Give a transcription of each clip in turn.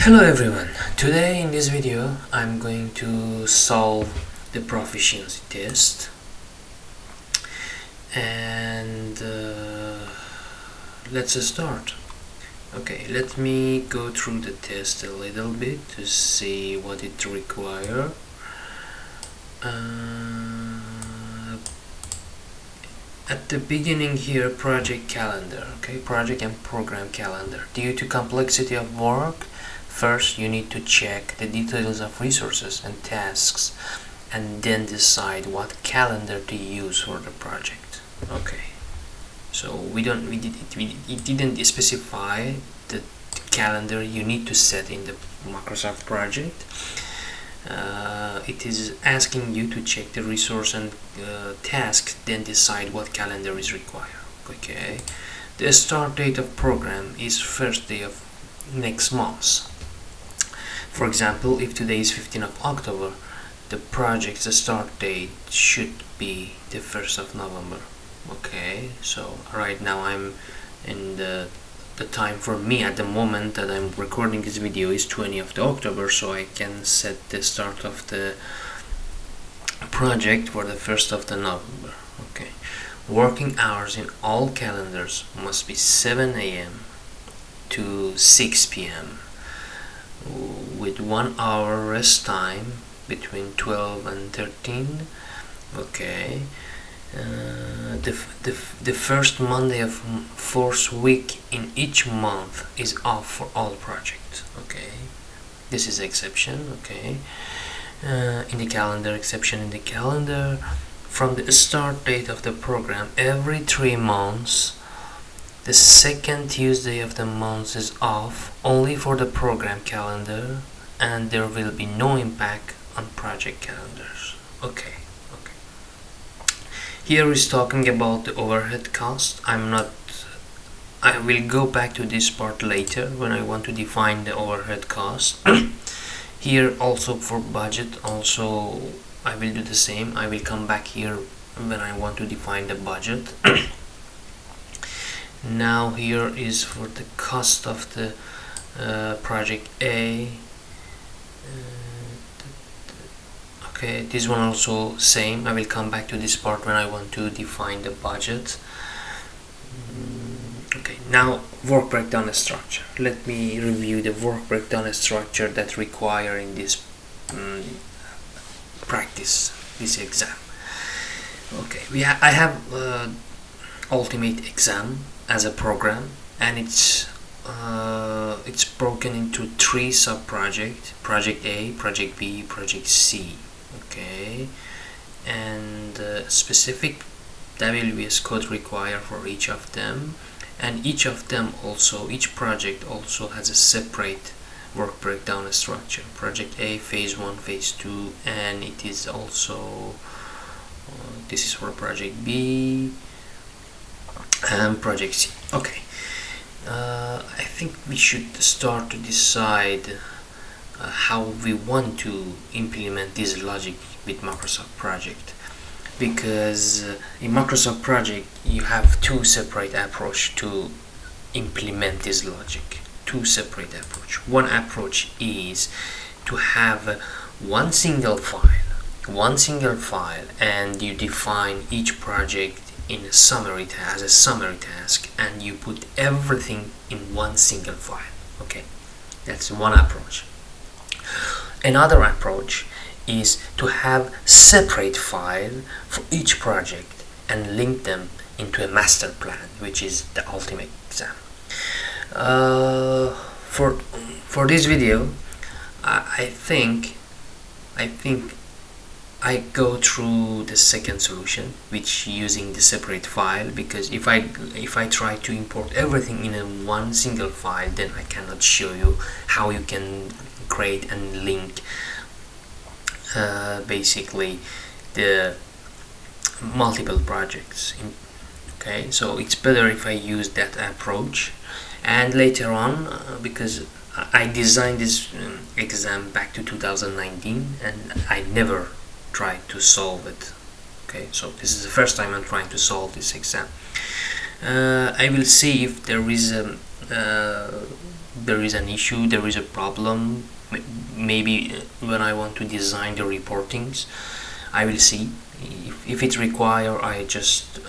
Hello everyone, today in this video I'm going to solve the proficiency test and let's start. Okay, let me go through the test a little bit to see what it requires. At the beginning here, project calendar, okay, project and program calendar. Due to complexity of work, first you need to check the details of resources and tasks and then decide what calendar to use for the project. Okay, so it didn't specify the calendar you need to set in the Microsoft project. It is asking you to check the resource and task, then decide what calendar is required. Okay, the start date of program is first day of next month. For example, if today is 15th of October, the project's start date should be the 1st of November. Okay, so right now I'm in the time for me at the moment that I'm recording this video is 20th of October, so I can set the start of the project for the 1st of the November. Okay, working hours in all calendars must be 7 a.m. to 6 p.m. with 1 hour rest time between 12 and 13. Okay, the first Monday of fourth week in each month is off for all projects. Okay, this is exception. Okay, in the calendar, exception in the calendar, from the start date of the program, every 3 months the second Tuesday of the month is off only for the program calendar, and there will be no impact on project calendars. Okay. Here is talking about the overhead cost. I will go back to this part later when I want to define the overhead cost. Here also for budget, also I will do the same. I will come back here when I want to define the budget. Now here is for the cost of the project A. Okay, this one also same. I will come back to this part when I want to define the budget. Okay, now work breakdown structure. Let me review the work breakdown structure that require in this practice, this exam. Okay, I have ultimate exam as a program, and it's broken into 3 sub-projects: project A, project B, project C. Okay, and specific WS code required for each of them, and each project also has a separate work breakdown structure. Project A, phase 1, phase 2, and it is also this is for project B and project C. Okay, I think we should start to decide how we want to implement this logic with Microsoft project, because in Microsoft project you have 2 separate approach to implement this logic. 2 separate approach. One approach is to have one single file, and you define each project in a summary as a summary task, and you put everything in one single file. Okay, that's one approach. Another approach is to have separate file for each project and link them into a master plan, which is the ultimate exam. For this video, I think I go through the second solution, which using the separate file, because if I try to import everything in a one single file, then I cannot show you how you can create and link basically the multiple projects. Okay, so it's better if I use that approach. And later on, because I designed this exam back to 2019 and I never tried to solve it. Okay, so this is the first time I'm trying to solve this exam. I will see if there is there is an issue, there is a problem. Maybe when I want to design the reportings, I will see. If it require, I just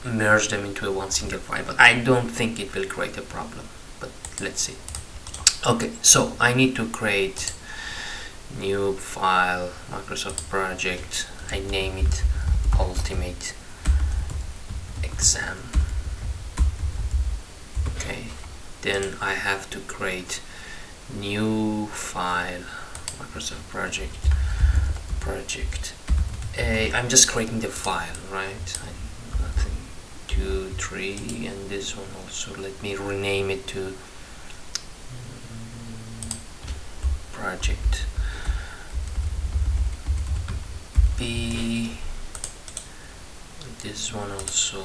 merge them into one single file, but I don't think it will create a problem, but let's see. Okay, so I need to create new file, Microsoft project. I name it Ultimate Exam. Okay, then I have to create new file, Microsoft project A. I'm just creating the file, right? Nothing 2, 3, and this one also. Let me rename it to project B. This one also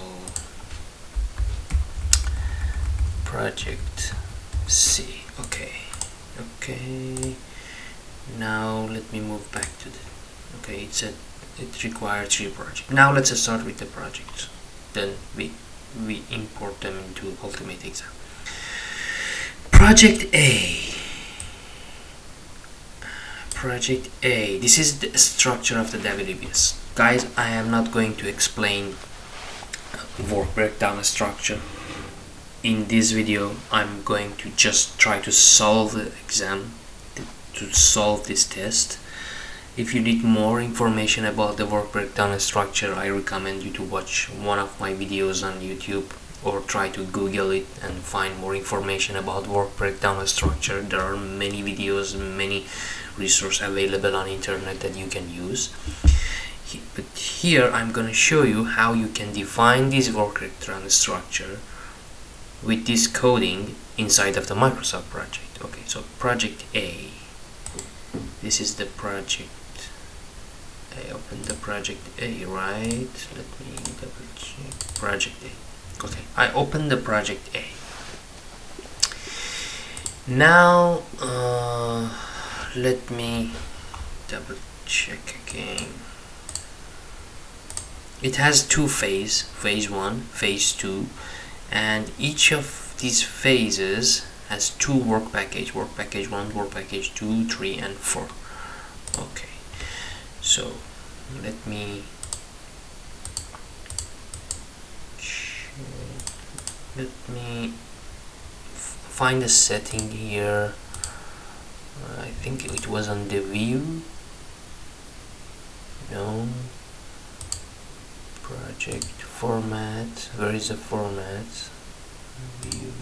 project C. Okay, now let me move back to the, okay, it said it requires 3 projects. Now let's start with the projects, then we import them into Ultimate Exam. Project A. This is the structure of the WBS. Guys, I am not going to explain work breakdown structure in this video. I'm going to just try to solve the exam, to solve this test. If you need more information about the work breakdown structure, I recommend you to watch one of my videos on YouTube, or try to Google it and find more information about work breakdown structure. There are many videos, many resources available on internet that you can use. But here I'm going to show you how you can define this work breakdown structure with this coding inside of the Microsoft project. Okay, so project A. This is the project. I opened the project A, right? Let me double check. Project A. Okay, I opened the project A. Now let me double check again. It has 2 phases, phase 1, phase 2, and each of these phases has 2 work package 1, work package 2, 3, and 4. Okay, so let me find a setting here. I think it was on the view. No. Project format. Where is the format? View.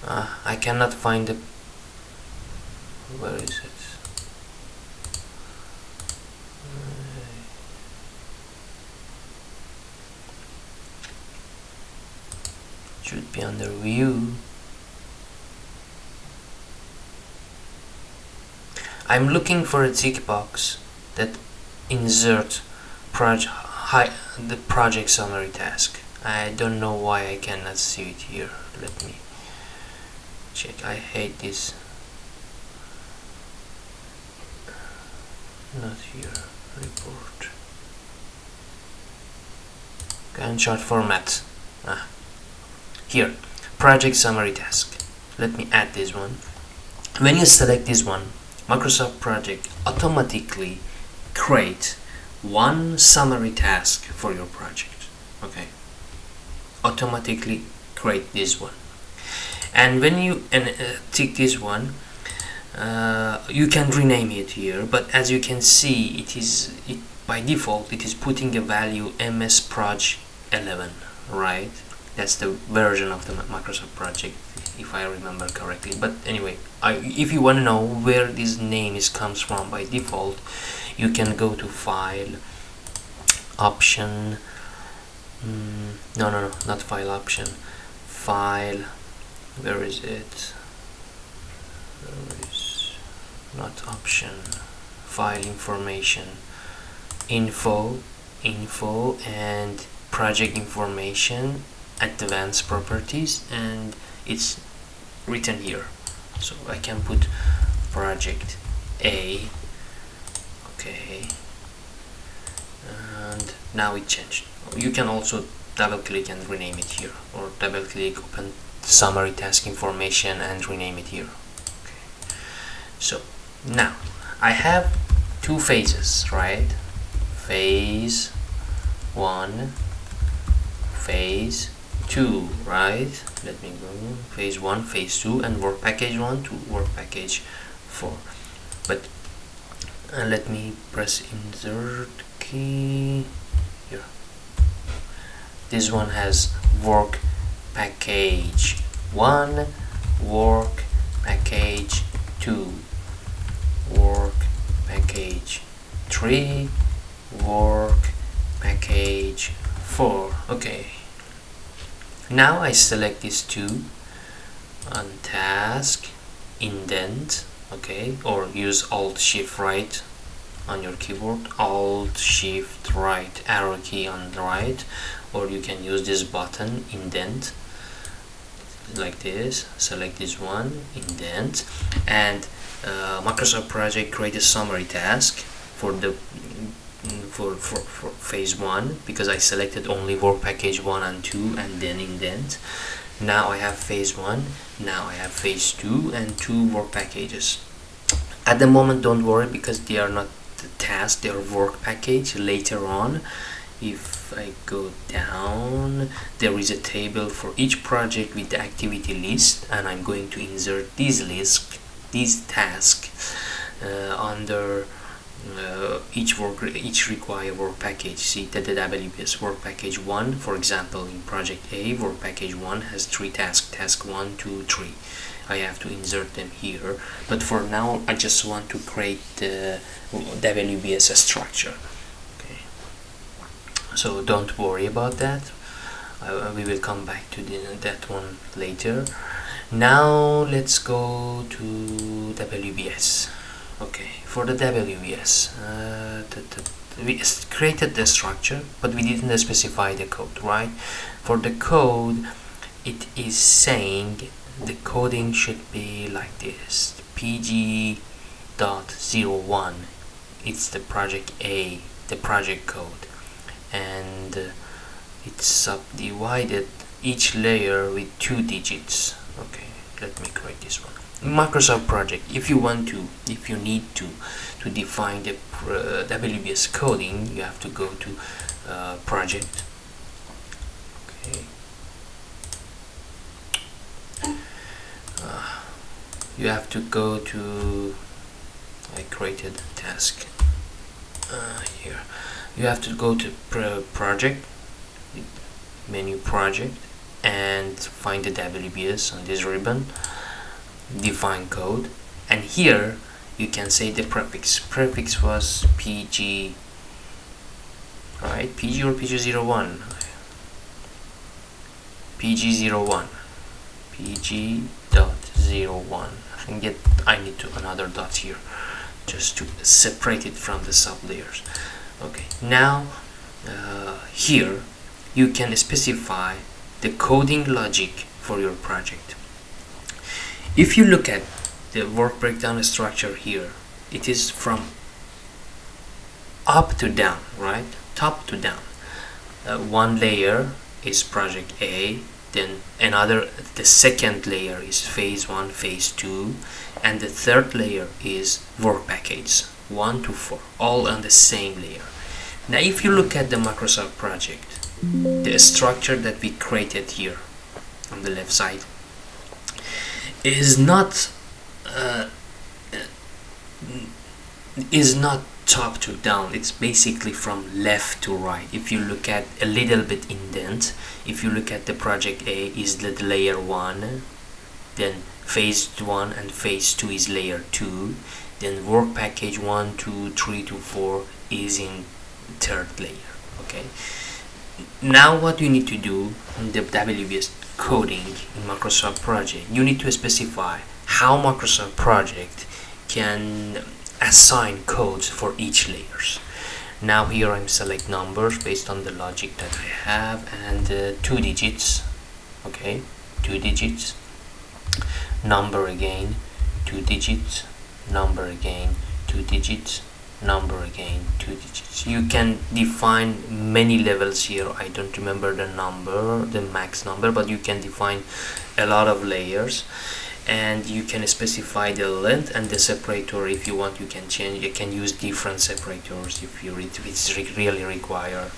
I cannot find the. Where is it? Should be under view. I'm looking for a tick box that insert the project summary task. I don't know why I cannot see it here. Let me check. I hate this. Not here. Report. Gantt chart format. Here, project summary task. Let me add this one. When you select this one, Microsoft project automatically create one summary task for your project. Okay, automatically create this one, and when you tick this one, you can rename it here, but as you can see, it by default it is putting a value MS-Proj 11, right? That's the version of the Microsoft project, if I remember correctly. But anyway, if you want to know where this name comes from by default, you can go to File, Option. No, not File, Option. File. Where is it? Where is not Option? File, Information, Info, and Project Information. Advanced properties, and it's written here, so I can put project A. Okay, and now it changed. You can also double click and rename it here, or double click, open summary task information and rename it here. Okay. So now I have two phases, right? Phase 1, phase 2, right? Let me go phase 1, phase 2, and work package 1 to work package 4. But let me press insert key here. This one has work package 1, work package 2, work package 3, work package 4. Okay, now I select these two on task, indent, okay, or use Alt Shift right on your keyboard, Alt Shift right, arrow key on the right, or you can use this button, indent, like this. Select this one, indent, and Microsoft Project create a summary task for the for phase 1, because I selected only work package 1 and 2 and then indent. Now I have phase 1, now I have phase 2 and 2 work packages. At the moment, don't worry, because they are not the task, they are work package. Later on, if I go down, there is a table for each project with the activity list, and I'm going to insert these tasks under each require work package. See that the WPS work package 1, for example, in project A, work package 1 has 3 tasks, task 1, 2, 3. I have to insert them here, but for now I just want to create the WBS structure. Okay, so don't worry about that. We will come back to that one later. Now let's go to WBS. Okay, for the WBS, we created the structure, but we didn't specify the code, right? For the code, it is saying the coding should be like this: pg.01, it's the project A, the project code, and it's subdivided each layer with 2 digits. Okay, let me create this one. Microsoft Project, if you need to define the WBS coding, you have to go to project. Okay. You have to go to, I created a task here. You have to go to project, menu project, and find the WBS on this ribbon, define code, and here you can say the prefix was PG, right? PG or PG01, PG01, PG.01. I need to another dot here just to separate it from the sub layers. Okay, now here you can specify the coding logic for your project. If you look at the work breakdown structure here, it is from up to down, right? Top to down. One layer is project A, then the second layer is phase 1, phase 2, and the third layer is work package 1 to 4, all on the same layer. Now if you look at the Microsoft project, the structure that we created here on the left side is not top to down. It's basically from left to right. If you look at a little bit indent, if you look at the project A is the layer 1, then phase 1 and phase 2 is layer 2, then work package 1, 2, 3 to 4 is in third layer. Okay, now what you need to do in the WBS coding in Microsoft Project, you need to specify how Microsoft Project can assign codes for each layers. Now here I'm select numbers based on the logic that I have, and 2 digits. Okay, 2 digits, number again, 2 digits, number again, 2 digits, number again, 2 digits. You can define many levels here. I don't remember the number, the max number, but you can define a lot of layers, and you can specify the length and the separator. If you want, you can change, you can use different separators if it's really required.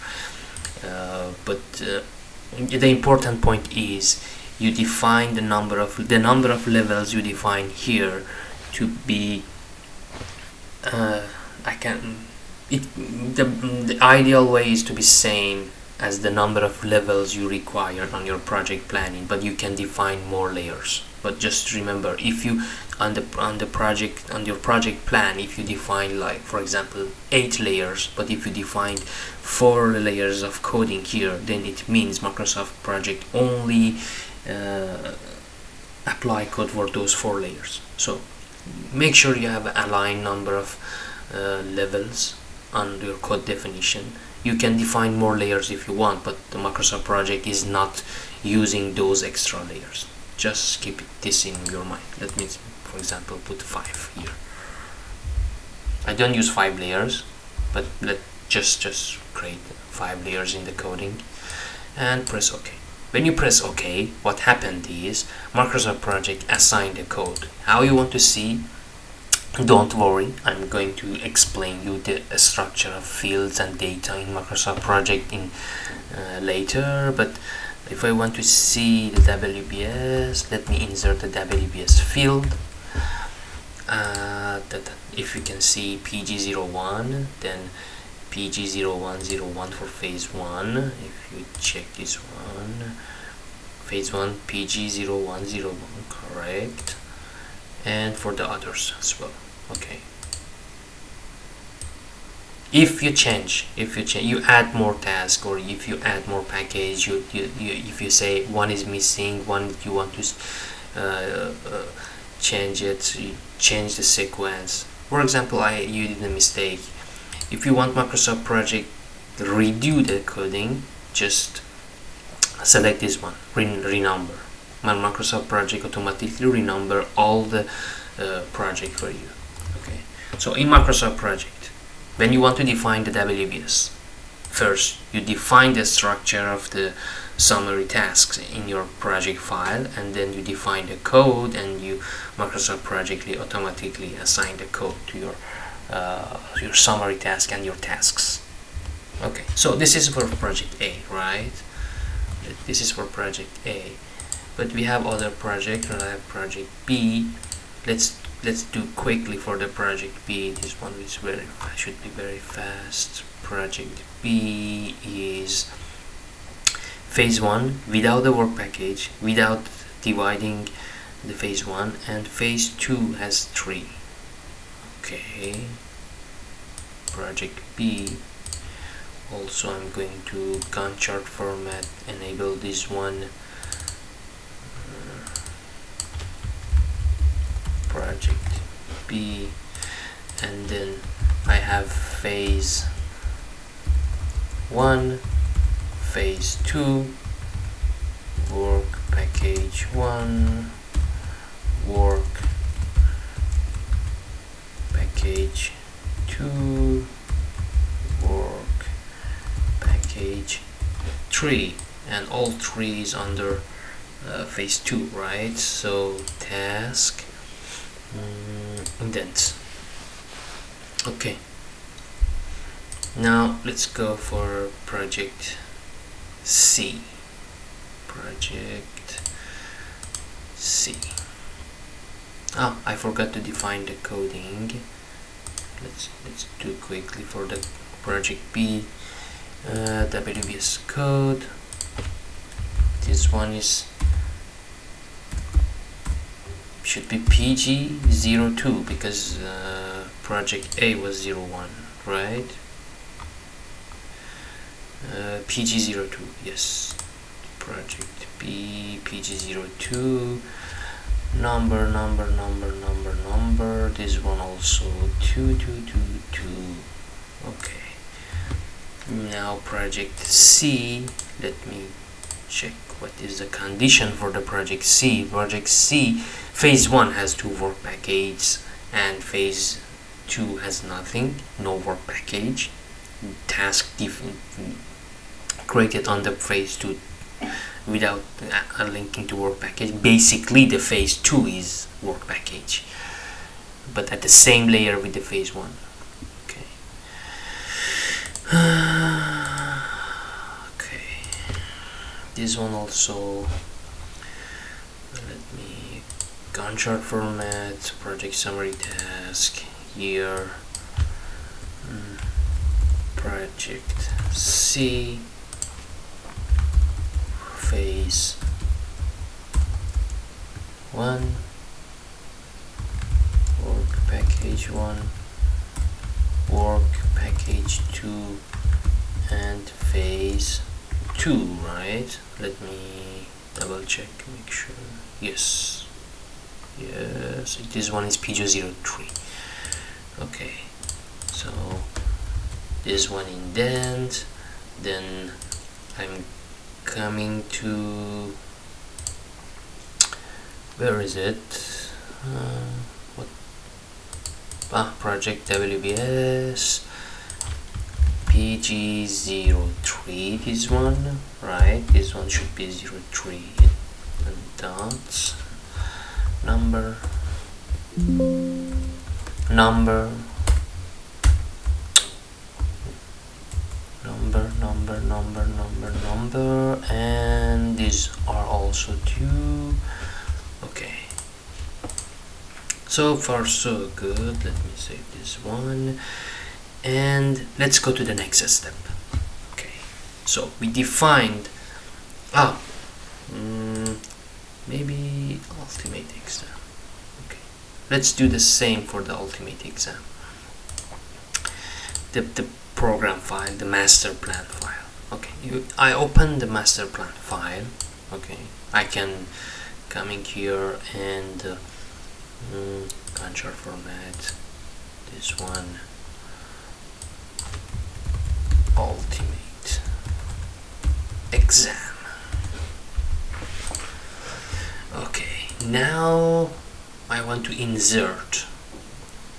But the important point is you define the number of levels you define here to be the ideal way is to be same as the number of levels you require on your project planning, but you can define more layers. But just remember, if you on your project plan, if you define, like for example 8 layers, but if you define 4 layers of coding here, then it means Microsoft project only apply code for those 4 layers. So make sure you have aligned number of levels on your code definition. You can define more layers if you want, but the Microsoft project is not using those extra layers. Just keep this in your mind. Let me, for example, put 5 here. I don't use 5 layers, but let's just create 5 layers in the coding and press OK. When you press OK, what happened is Microsoft project assigned the code. How you want to see? Don't worry, I'm going to explain you the structure of fields and data in Microsoft project in later. But if I want to see the WBS, let me insert the WBS field. If you can see PG01, then PG0101 for phase 1. If you check this one, phase 1 PG0101, correct, and for the others as well. Okay, if you change, you add more task, or if you add more package, if you say one is missing, one you want to change it, you change the sequence. For example, you did a mistake. If you want Microsoft project redo the coding, just select this one, renumber. Microsoft project automatically renumber all the project for you. Okay, so in Microsoft project, when you want to define the WBS, first you define the structure of the summary tasks in your project file, and then you define the code, and Microsoft project automatically assign the code to your summary task and your tasks. Okay, so this is for project A, right? This is for project A, but we have other project, and I have project B. Let's do quickly for the project B. This one is should be very fast. Project B is phase 1 without the work package, without dividing the phase 1, and phase 2 has 3. Okay, project B. Also, I'm going to Gantt chart format, enable this one. Project B, and then I have phase 1, phase 2, work package 1, work package 2, work package 3, and all 3 is under phase 2, right? So task indents. Okay, now let's go for project C. Project C. I forgot to define the coding. Let's do quickly for the project B. WBS code. This one should be PG02 because project A was 01, right? PG02, yes. Project B, PG02, number. This one also 2222. Okay. Now project C. Let me check what is the condition for the project C. Project C, phase 1 has 2 work packages, and phase 2 has nothing, no work package. Task created on the phase 2 without a linking to work package. Basically the phase 2 is work package, but at the same layer with the phase 1. Okay. Okay, this one also, let me, Gantt chart format, project summary task here, project C, phase 1, work package 1, work package 2, and phase 2, right? Let me double check, make sure. Yes, this one is PG03. Okay, so this one indent, then I'm coming to, where is it? What? Project WBS PG03, this one, right? This one should be 03, and dots, number, and these are also 2. Okay, so far so good. Let me save this one and let's go to the next step. Okay, so we defined maybe ultimate exam. Okay, let's do the same for the ultimate exam. The program file, the master plan file. Okay, I open the master plan file. Okay, I can come in here and Gantt chart format, this one, ultimate exam. Okay, now I want to insert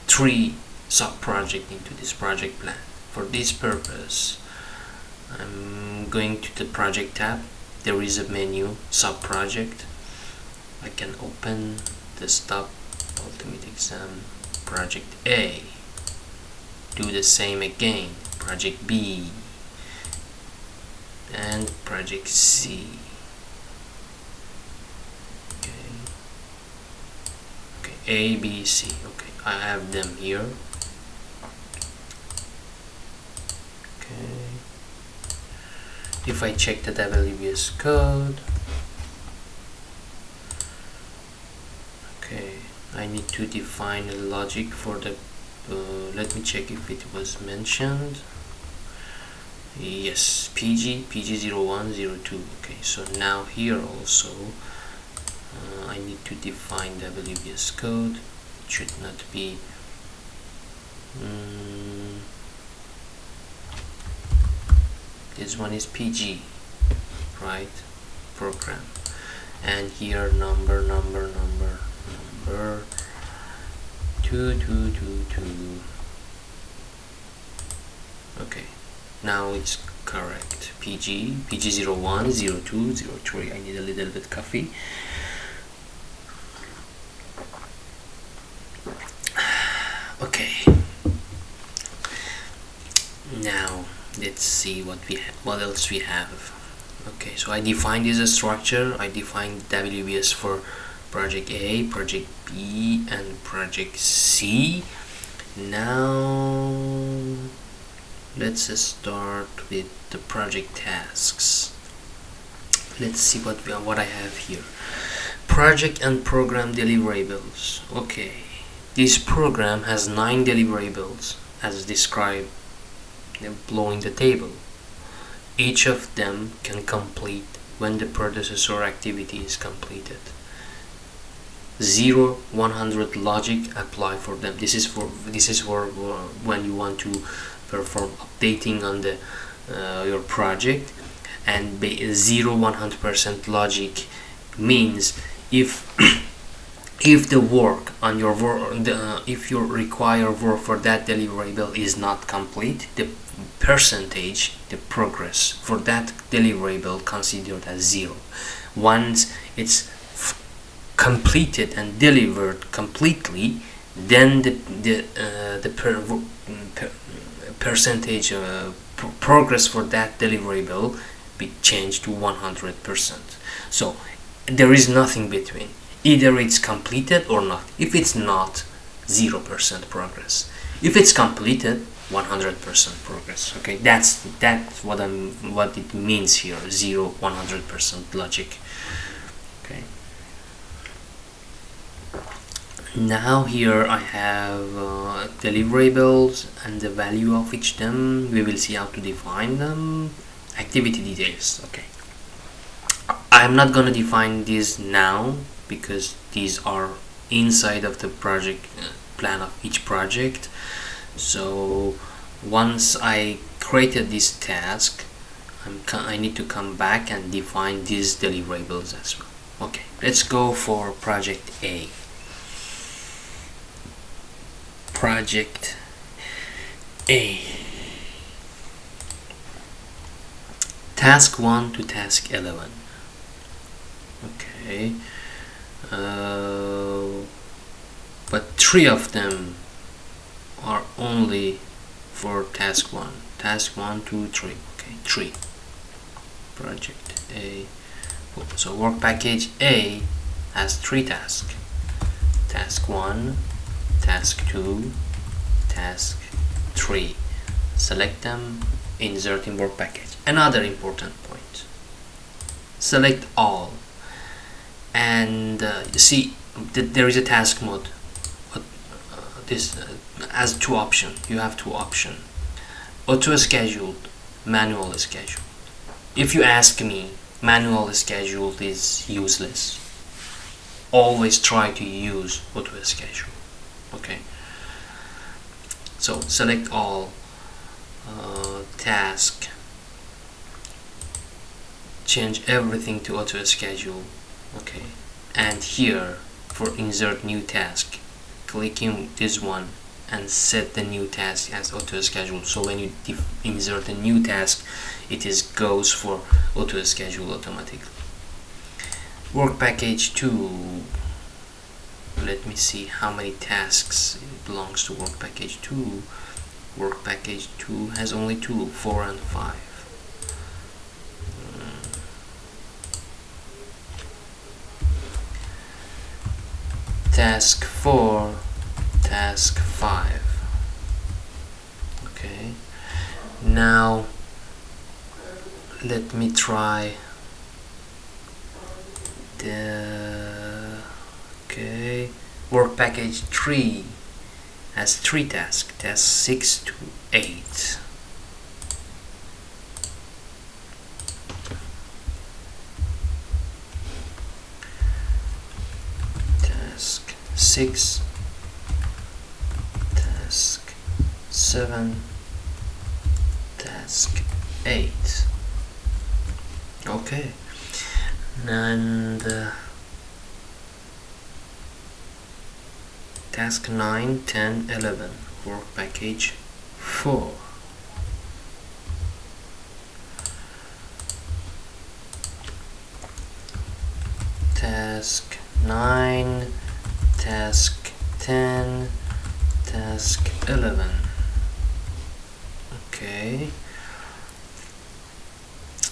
3 sub-projects into this project plan. For this purpose, I'm going to the project tab. There is a menu, sub-project. I can open the stop, ultimate exam, project A. Do the same again, project B, and project C. Okay, A, B, C. Okay, I have them here. Okay, if I check the WBS code, okay, I need to define a logic for the let me check if it was mentioned. Yes, PG01, 02. Okay, so now here also I need to define WBS code. It should not be this one is PG, right? Program, and here number 2222. Okay, now it's correct. PG01, 02, 03. I need a little bit coffee. Okay, now let's see what else we have. Okay, so I defined this as structure. I defined WBS for project A, project B, and project C. Now let's start with the project tasks. Let's see what I have here. Project and program deliverables. Okay, this program has 9 deliverables as described below in the table. Each of them can complete when the predecessor activity is completed. 0, 100 logic apply for them. This is for when you want to perform updating on the your project, and 0, 100% logic means if if the work on your if you require work for that deliverable is not complete, the percentage, the progress for that deliverable considered as 0. Once it's completed and delivered completely, then percentage progress for that deliverable be changed to 100%. So there is nothing between. Either it's completed or not. If it's not, 0% progress. If it's completed, 100% progress. Okay, that's what it means here. 100% logic. Okay. Now here I have deliverables and the value of each them. We will see how to define them. Activity details. Okay, I'm not gonna define these now because these are inside of the project plan of each project. So once I created this task, I need to come back and define these deliverables as well. Okay, let's go for project A. Project A. Task 1 to task 11. Okay. But 3 of them are only for task 1. Task 1, 2, 3. Okay, 3. Project A. So work package A has 3 tasks. Task 1, task 2, task 3. Select them, insert in work package. Another important point. Select all. And you see that there is a task mode. This has 2 options. You have 2 options: auto scheduled, manual scheduled. If you ask me, manual scheduled is useless. Always try to use auto schedule. Okay. So select all, task, change everything to auto schedule. Okay, and here for insert new task, click in this one and set the new task as auto schedule. So when you insert a new task, it goes for auto schedule automatically. Work package 2. Let me see how many tasks it belongs to work package 2. Work package 2 has only 2, 4 and 5. Task 4, task 5. Okay, now let me try the work package 3 has 3 tasks, task 6 to 8. Task 6, task 7, task 8. Okay, and task 9, 10, 11, work package 4. Task 9, task 10, task 11. Okay,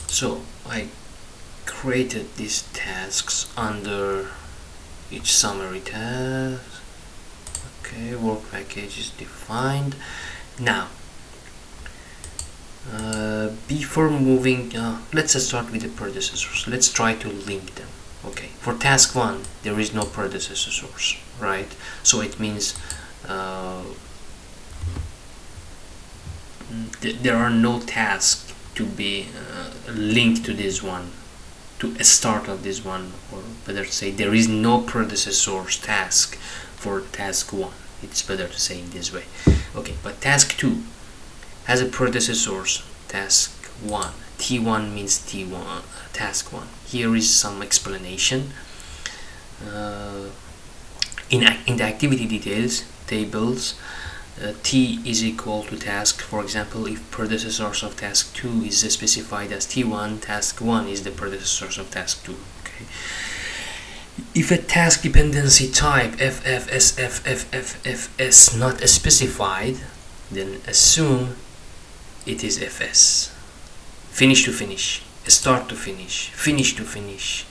so I created these tasks under each summary task. Okay, work package is defined. Now before moving, let's start with the predecessors. Let's try to link them. Okay, for task 1 there is no predecessor source, right? So it means there are no tasks to be linked to this one, to a start of this one, or better to say there is no predecessor task for task 1. It's better to say in this way. Okay, but task 2 has a predecessor, task 1. T1 means T1, task 1. Here is some explanation. in the activity details tables, T is equal to task. For example, if predecessor of task 2 is specified as T1, task 1 is the predecessor of task 2. Okay. If a task dependency type FFSFFFFS not specified, then assume it is FS. Finish to finish, start to finish, finish to finish.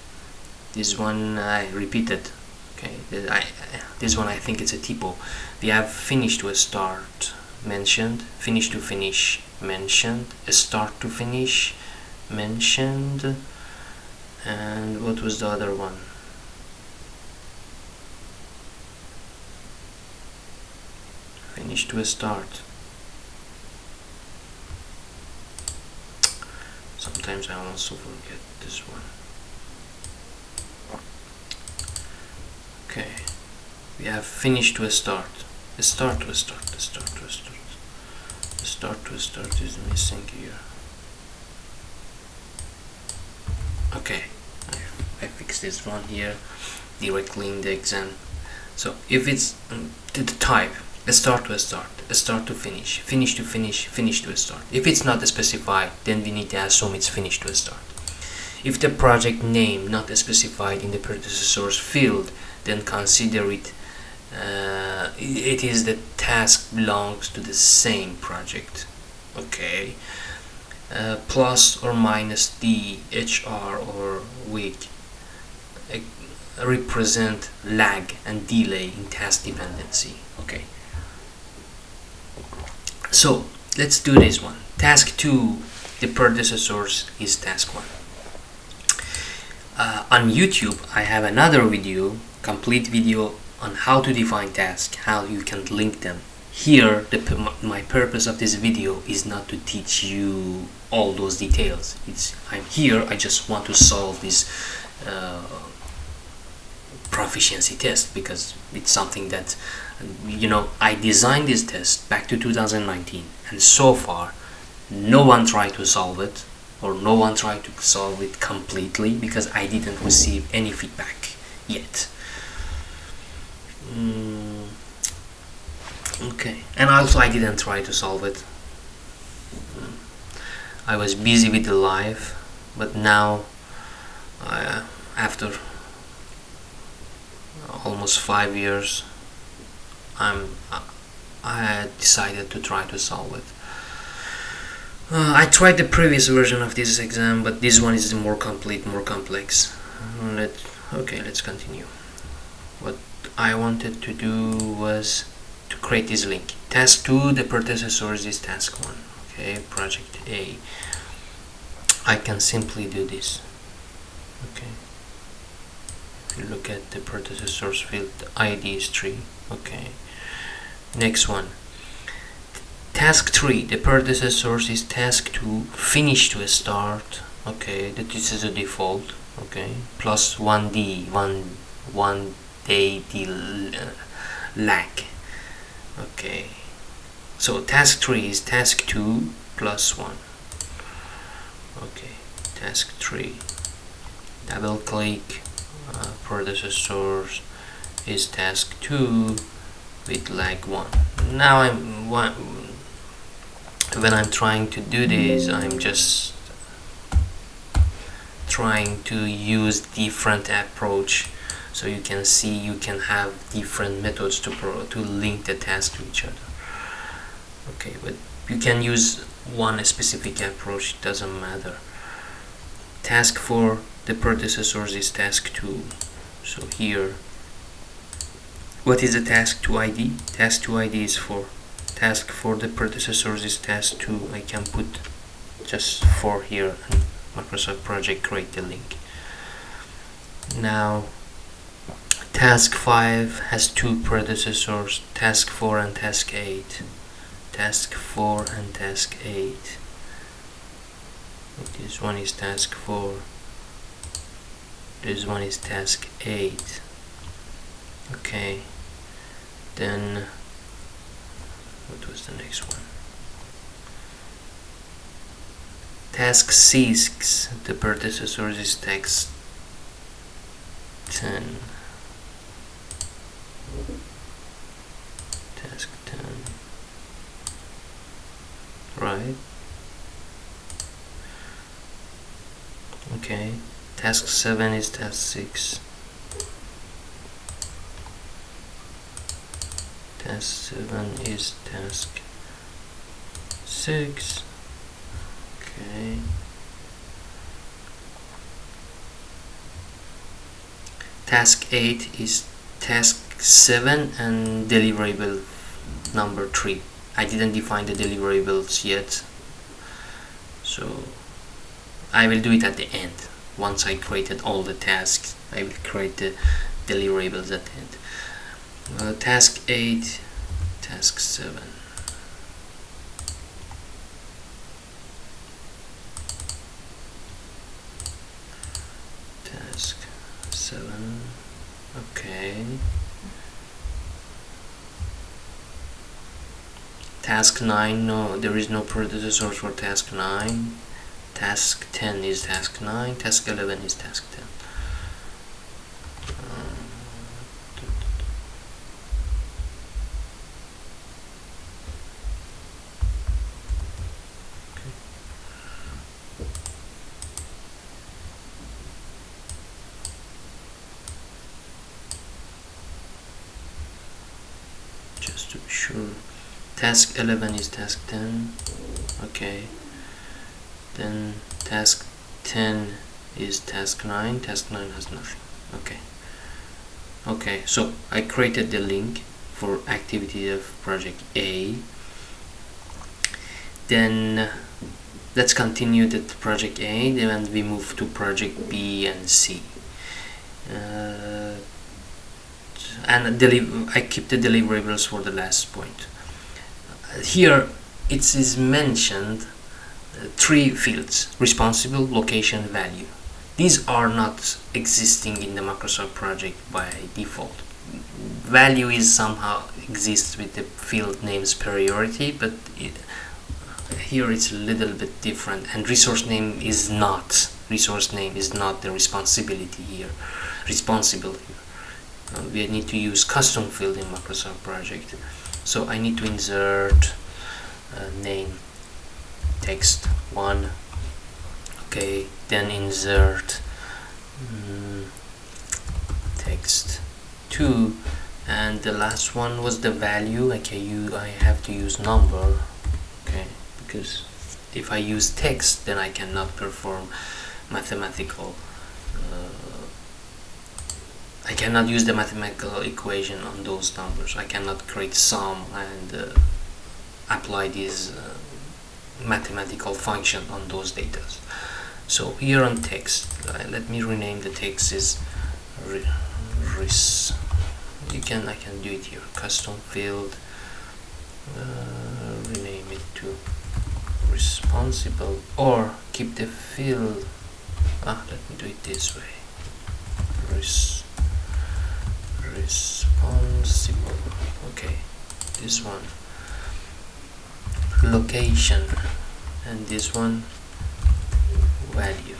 This one I repeated. Okay, this one I think it's a typo. We have finish to start mentioned, finish to finish mentioned, start to finish mentioned, and what was the other one? Finish to start. Sometimes I also forget this one. Okay, we have finish to start. Start to start. Start to start. Start to start is missing here. Okay, I fixed this one here directly in the exam. So if it's the type, start to start, start to finish, finish to finish, finish to start. If it's not specified, then we need to assume it's finish to start. If the project name not specified in the predecessor's field, then consider it it is the task belongs to the same project. Okay. Plus or minus D, HR or week represent lag and delay in task dependency. Okay. So let's do this one. Task 2, the predecessors is task 1. On YouTube I have another video, complete video on how to define tasks, how you can link them. Here my purpose of this video is not to teach you all those details. I'm here, I just want to solve this proficiency test, because it's something that, you know, I designed this test back to 2019 and so far no one tried to solve it, or no one tried to solve it completely, because I didn't receive any feedback yet. Okay, and also I didn't try to solve it. I was busy with the life, but now after almost 5 years I decided to try to solve it. I tried the previous version of this exam, but this one is more complete, more complex. Okay, let's continue. What I wanted to do was to create this link. Task 2, the predecessors is task 1. Okay, project A. I can simply do this. Okay. If you look at the predecessors field, the ID is 3. Okay. Next one. Task 3, the predecessors is task 2, finish to start. Okay, this is a default. Okay, plus 1D, one day lag. Okay, so task 3 is task 2 plus 1. Okay, task 3, double click, predecessors is task 2 with lag 1. Now when I'm trying to do this, I'm just trying to use different approach, so you can see you can have different methods to link the task to each other. Okay, but you can use one specific approach, it doesn't matter. Task 4, the predecessors is task 2. So here, what is the task 2 ID? Task 2 ID is 4. Task 4, the predecessors is task 2. I can put just 4 here and Microsoft Project create the link. Now task 5 has 2 predecessors, task 4 and task 8. Task 4 and task 8. This one is task 4. This one is task 8. Okay. Then what was the next one? Task 6, the predecessor is task 10. right? Okay, task 7 is task 6. Task 7 is task 6. Okay. Task 8 is task 7 and deliverable number 3. I didn't define the deliverables yet, so I will do it at the end. Once I created all the tasks, I will create the deliverables at the end. Task 8, task 7. Task 7. Okay. Task 9, no, there is no predecessor for task 9. Task 10 is task 9. Task 11 is task 10. Just to be sure. Task 11 is task 10. Okay. Then task 10 is task 9. Task 9 has nothing. Okay. Okay, so I created the link for activity of project A. Then let's continue the project A, then we move to project B and C. And I keep the deliverables for the last point. Here it is mentioned 3 fields: responsible, location, value. These are not existing in the Microsoft project by default. Value is somehow exists with the field name's priority, but here it's a little bit different, and resource name is not the responsibility here. Responsible here. We need to use custom field in Microsoft project. So I need to insert name text 1. Okay, then insert text 2, and the last one was the value. Okay, I have to use number. Okay, because if I use text, then I cannot perform mathematical. I cannot use the mathematical equation on those numbers. I cannot create sum and apply this mathematical function on those data. So here on text, let me rename the text is I can do it here. Custom field. Rename it to responsible, or keep the field. Let me do it this way. Responsible. Okay, this one location, and this one value.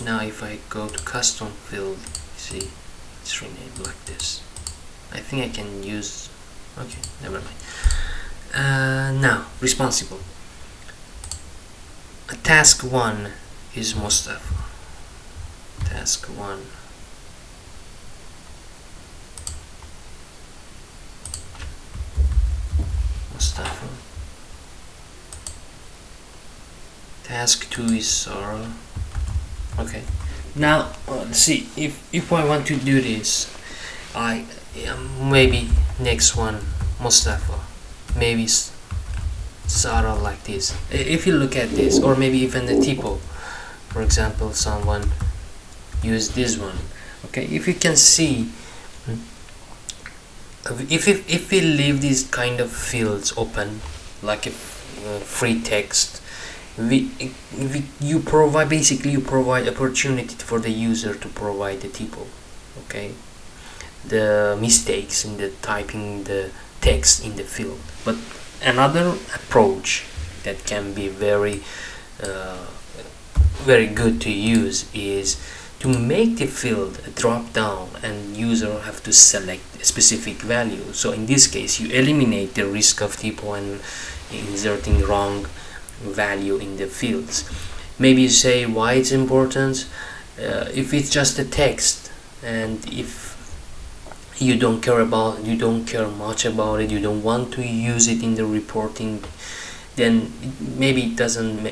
Now if I go to custom field, see it's renamed like this. I think I can use, okay, never mind. Now responsible. Task 1 is Mustafa. Task 1. Mustafa. Task 2 is Sarah. Okay. Now see, if I want to do this, I maybe next one Mustafa, maybe Sarah, like this. If you look at this, or maybe even the typo, for example, someone use this one. Okay, if you can see, if we leave these kind of fields open, like a free text, you provide opportunity for the user to provide the typo. Okay, the mistakes in the typing the text in the field. But another approach that can be very good to use is to make the field a drop down, and user have to select a specific value. So in this case, you eliminate the risk of typo and inserting wrong value in the fields. Maybe you say why it's important. If it's just a text, and if you don't care much about it, you don't want to use it in the reporting, then maybe it doesn't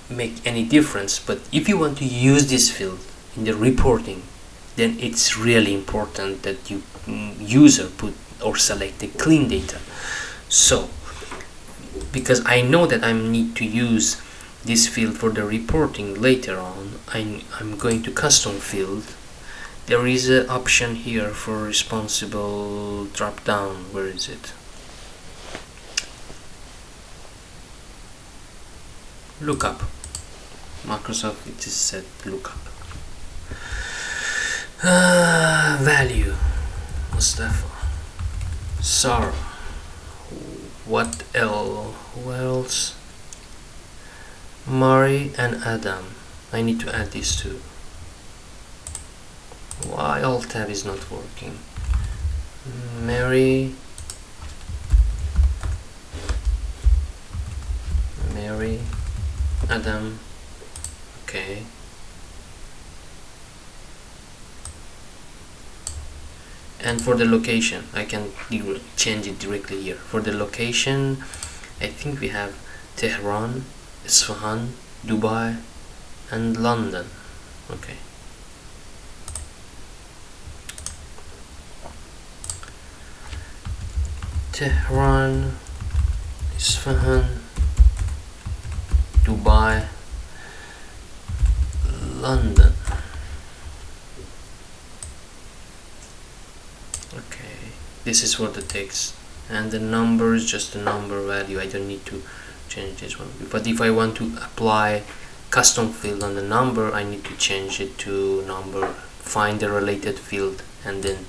make any difference. But if you want to use this field in the reporting, then it's really important that you user put or select the clean data. So because I know that I need to use this field for the reporting later on, I'm going to custom field. There is an option here for responsible drop down. Where is it? Lookup. Microsoft, it is set lookup. Value. Mustafa. Sarah. What else? Who else? Mari and Adam. I need to add these two. Why Alt tab is not working? Mary, Adam. Okay. And for the location, I can change it directly here. For the location, I think we have Tehran, Isfahan, Dubai, and London. Okay. Tehran, Isfahan, Dubai, London. Okay, this is what the text, and the number is just a number value. I don't need to change this one. But if I want to apply custom field on the number, I need to change it to number, find the related field, and then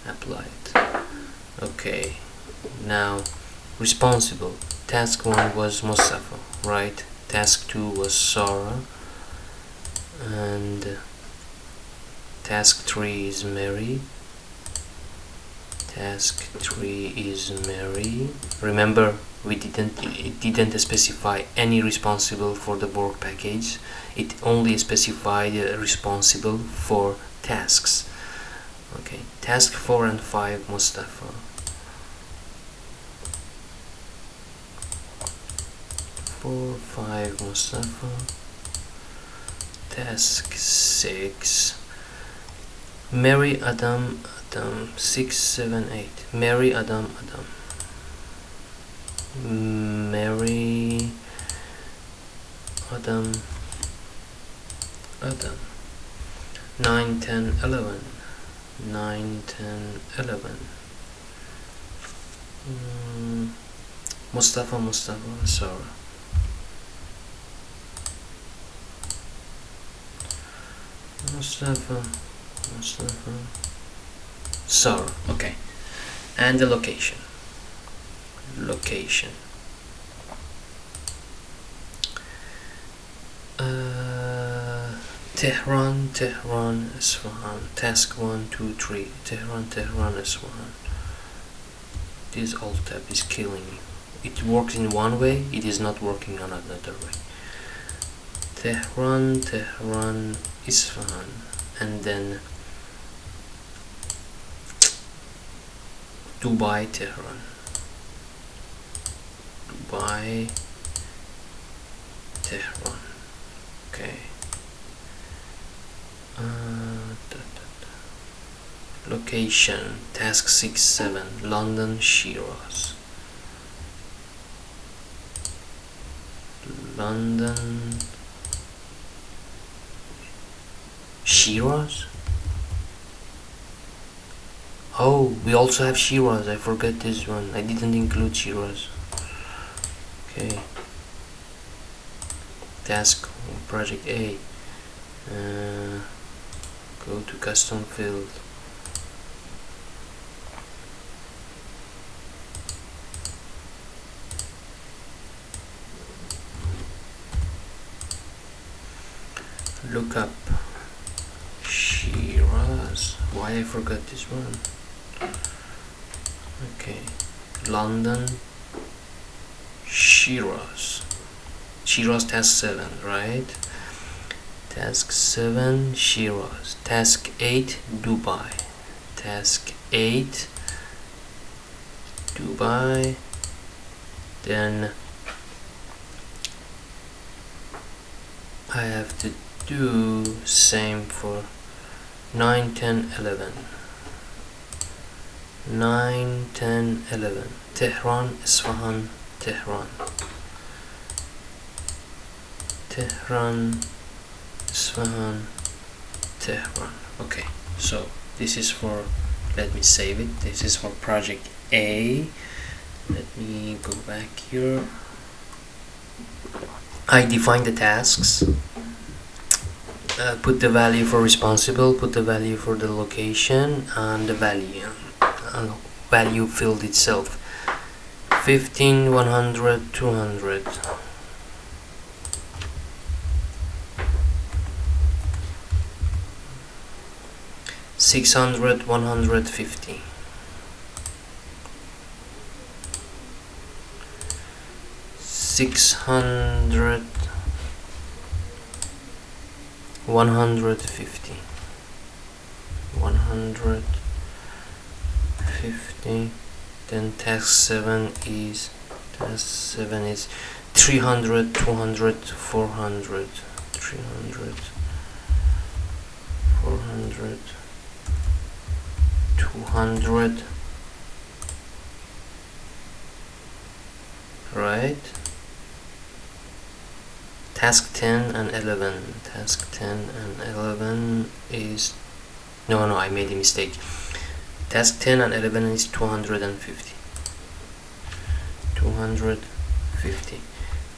apply it. Okay. Now, responsible. Task 1 was Mustafa, right? Task 2 was Sarah, and task 3 is Mary. Task 3 is Mary. Remember, it didn't specify any responsible for the work package. It only specified responsible for tasks. Okay, task 4 and 5 Mustafa. 4, 5 Mustafa. Task 6 Mary, Adam, 6, 7, 8. Mary, Adam. Mary, Adam. 9, 10, 11. 9, 10, 11. Mustafa, Sarah. Mustafa, Sarah. Okay. And the location. Tehran, Isfahan. Task 1, 2, 3. Tehran, Isfahan. This alt tab is killing me. It works in one way, it is not working on another way. Tehran, Isfahan, and then Dubai, Tehran. Okay. Location, task 6, 7, London, Shiraz. London, Shiraz? Oh, we also have Shiraz. I forgot this one. I didn't include Shiraz. Okay. Task project A. Go to custom field. Look up Shiraz. Why I forgot this one? Okay, London, Shiraz. Shiraz task 7, right? Task 7 Shiraz. Task 8 Dubai. Task 8 Dubai. Then I have to do same for 9, 10, 11. 9, 10, 11. Tehran, Isfahan, Tehran. Tehran, Isfahan, Tehran. Okay, so this is for, let me save it. This is for project A. Let me go back here. I define the tasks. Put the value for responsible, put the value for the location, and the value field itself. 15, 100, 200. 600, 150. 600, 150. 150. Then task 7 is 300, 200, 400. 300, 400, 200. Right? Task 10 and 11. Task 10 and 11 is... No, I made a mistake. Task 10 and 11 is 250. 250.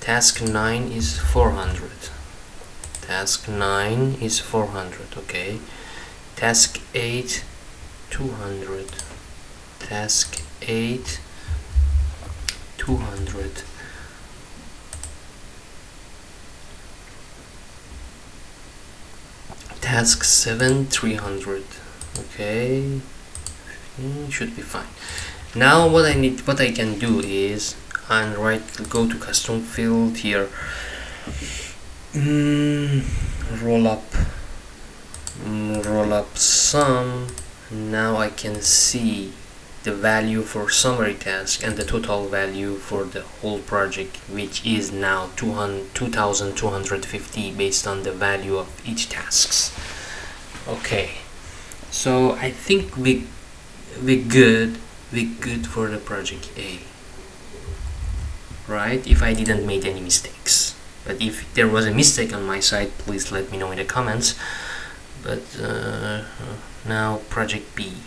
Task 9 is 400. Task 9 is 400, okay. Task 8, 200. Task 8, 200. Task 7, 300. Okay, should be fine. Now what I can do is, and go to custom field here, roll up sum. Now I can see the value for summary task and the total value for the whole project, which is now 2250 based on the value of each tasks. Okay, so I think we good for the project A, right? If I didn't make any mistakes, but if there was a mistake on my side, please let me know in the comments. But now project B.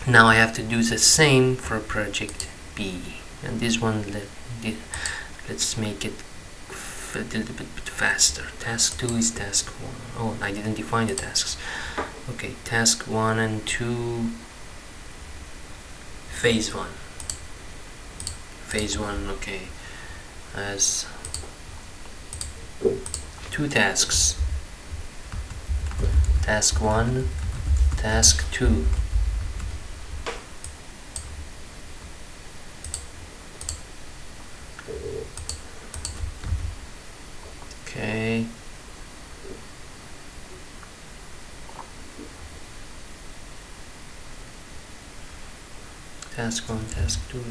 Now I have to do the same for project B, and this one let's make it a little bit faster. Task 2 is task 1. Oh, I didn't define the tasks. Okay, task 1 and 2, phase 1. Phase 1, okay, has 2 tasks. Task 1, task 2. Okay. Task 1, task 2.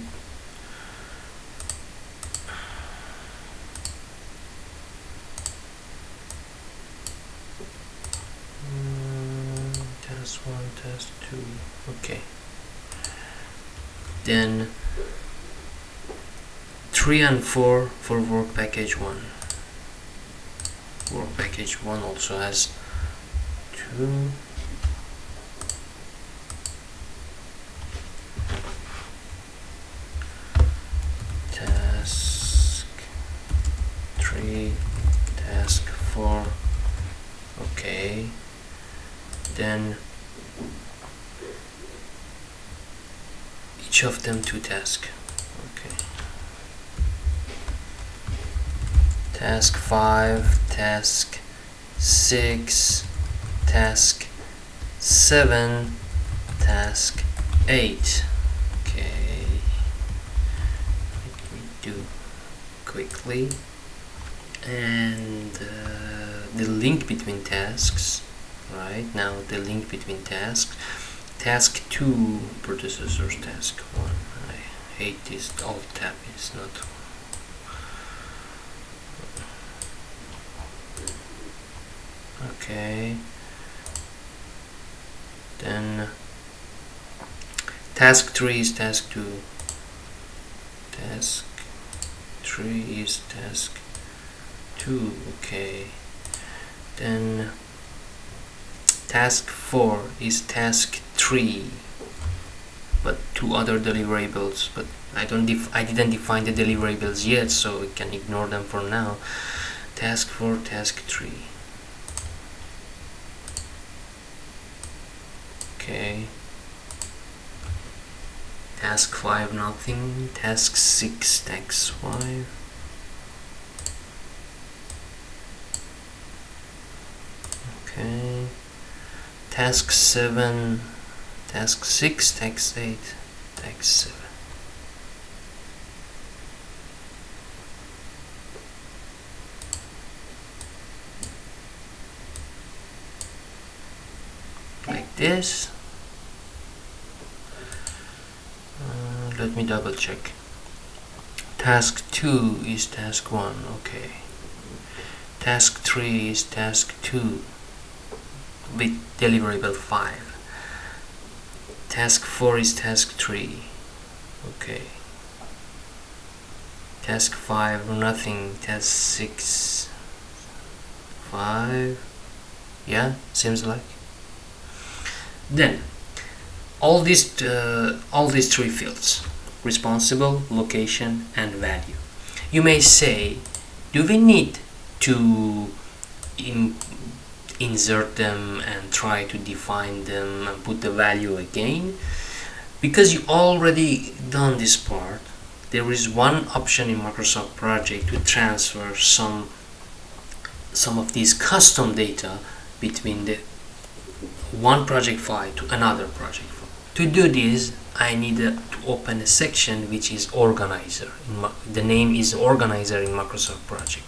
Task 1, task 2. Okay. Then 3 and 4 for work package 1. Work package 1 also has 2. Task 3, task 4. Okay. Then each of them 2 tasks. Okay. Task 5, task 6, task 7, task 8. Okay, let me do quickly. and the link between tasks. Right now, the link between tasks. Task 2 predecessors task 1. I hate this alt tab. It's not. Okay. Then task 3 is task 2. Task 3 is task 2. Okay. Then task 4 is task 3, but 2 other deliverables, but I didn't define the deliverables yet, so we can ignore them for now. Task 4, task 3. Okay. Task 5, nothing. Task 6, task 5. Okay. Task 7, task 6, task 8, task 7. Like this. Let me double check. Task 2 is task 1, okay. Task 3 is task 2 with deliverable 5. Task 4 is task 3, okay. Task 5, nothing. Task 6, 5. Yeah, seems like. Then all these 3 fields: responsible, location, and value. You may say, do we need to insert them and try to define them and put the value again? Because you already done this part, there is one option in Microsoft Project to transfer some of these custom data between the one project file to another project file. To do this, I need to open a section which is organizer. The name is organizer in Microsoft Project.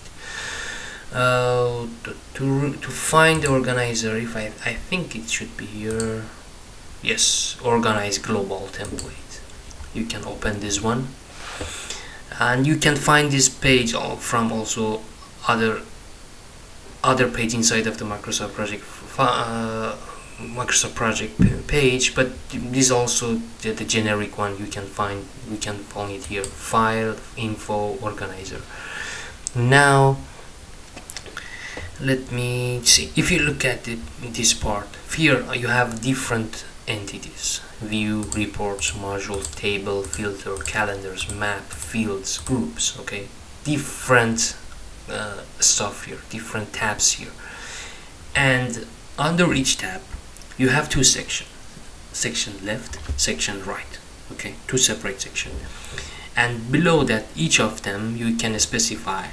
To find the organizer, if I think it should be here. Yes, organize global template. You can open this one, and you can find this page from also other page inside of the Microsoft Project page, but this also the generic one you can find. We can find it here: file, info, organizer. Now let me see. If you look at this part here, you have different entities: view, reports, module, table, filter, calendars, map, fields, groups. Okay, different stuff here, different tabs here, and under each tab you have 2 sections: section left, section right. Okay, 2 separate sections, and below that, each of them you can specify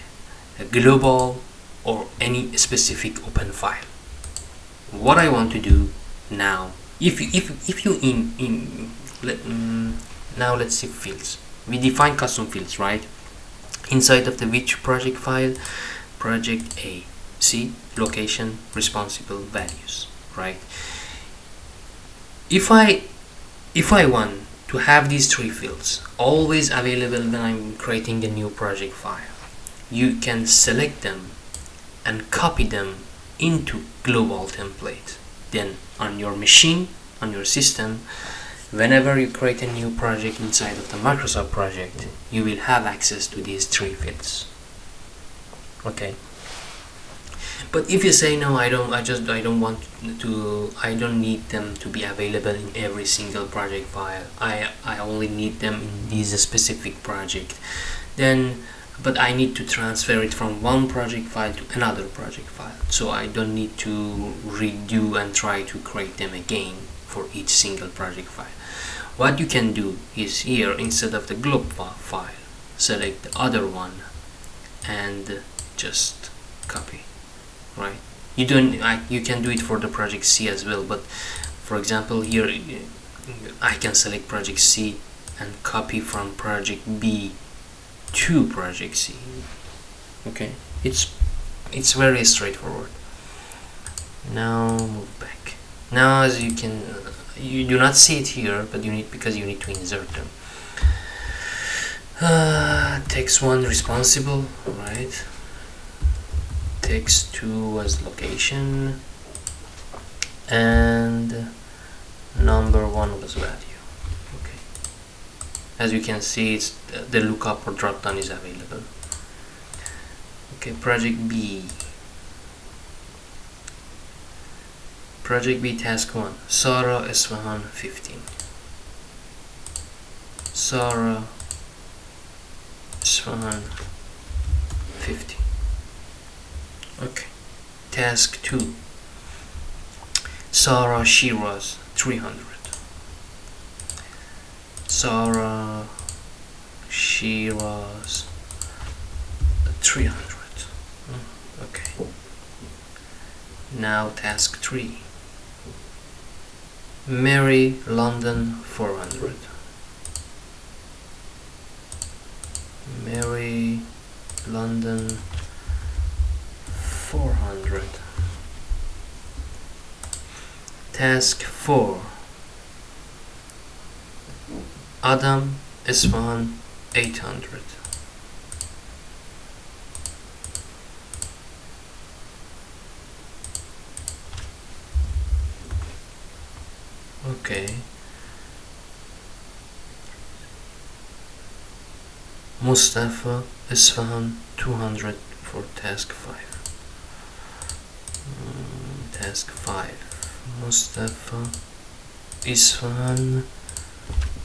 a global or any specific open file. What I want to do now, if you now let's see fields. We define custom fields, right? Inside of the which project file? Project A. See, location, responsible, values, right? If I want to have these 3 fields always available when I'm creating a new project file, you can select them and copy them into global template. Then on your machine, on your system, whenever you create a new project inside of the Microsoft project, you will have access to these 3 fields. Okay. But if you say no, I don't need them to be available in every single project file. I only need them in this specific project. Then, but I need to transfer it from one project file to another project file, so I don't need to redo and try to create them again for each single project file. What you can do is here, instead of the globe file, select the other one and just copy. Right? You can do it for the project C as well, but for example here I can select project C and copy from project B to project C. Okay, It's very straightforward. Now move back. Now, as you can, you do not see it here, but you need, because you need to insert them. Text 1 responsible, right? Text 2 was location, and number 1 was value. Okay. As you can see, it's the lookup or dropdown is available. Okay, project B. Project B, task 1. Sarah Isfahan 15. Sarah Isfahan 50. Okay. Task 2. Sarah Shiraz 300. Sarah Shiraz 300. Okay. Now task 3. Mary London 400. Mary London 400. Task 4. Adam Isfahan 800. Okay. Mustafa Isfahan 200 for task 5. Task 5. Mustafa Isfahan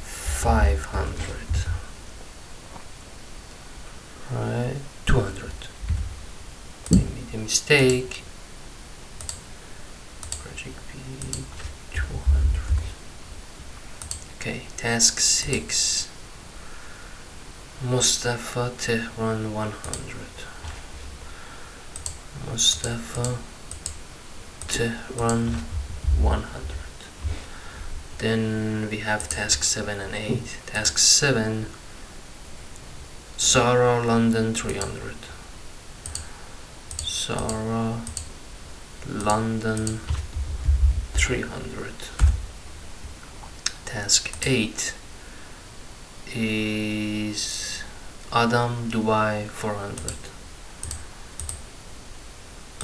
500. Right, 200. I made a mistake. Project B 200. Okay, task 6. Mustafa Tehran 100. Mustafa Tehran 100. Then we have task 7 and 8. Task 7. Sarah London 300. Sarah London 300. Task 8 is Adam Dubai 400.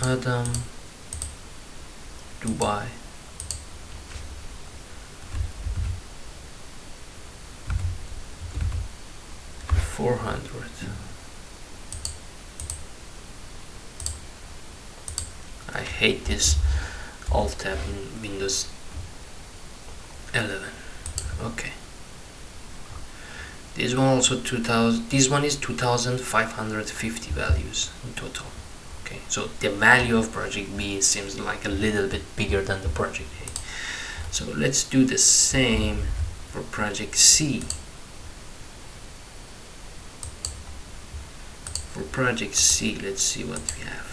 Adam Dubai 400. I hate this Alt tab in Windows 11. Okay. This one also 2000. This one is 2550 values in total. Okay, so the value of project B seems like a little bit bigger than the project A. So let's do the same for project C. For project C, let's see what we have.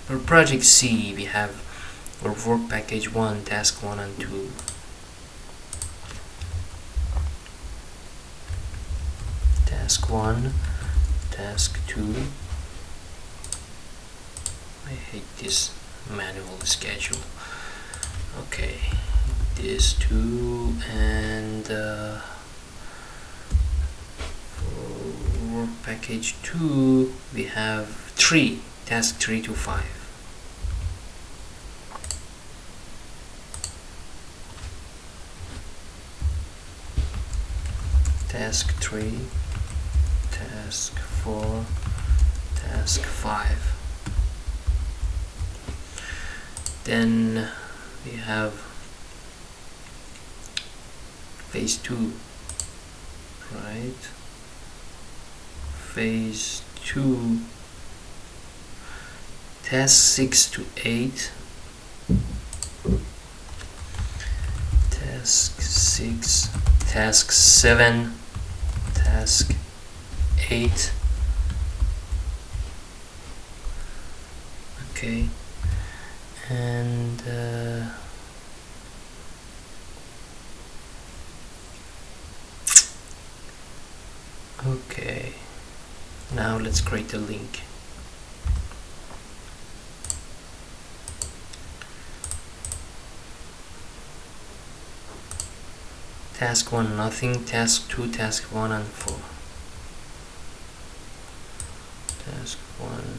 For project C, we have our work package 1, task 1 and 2. Task 1, task 2. I hate this manual schedule. Okay, this 2, and for work package 2, we have 3, task 3 to 5. Task 3, task 4, task 5. Then we have phase 2, right? Phase 2, task 6 to 8. Task 6, task 7, task 8. Okay, and Now let's create a link. Task 1 nothing, task 2, task 1 and 4. Task 1.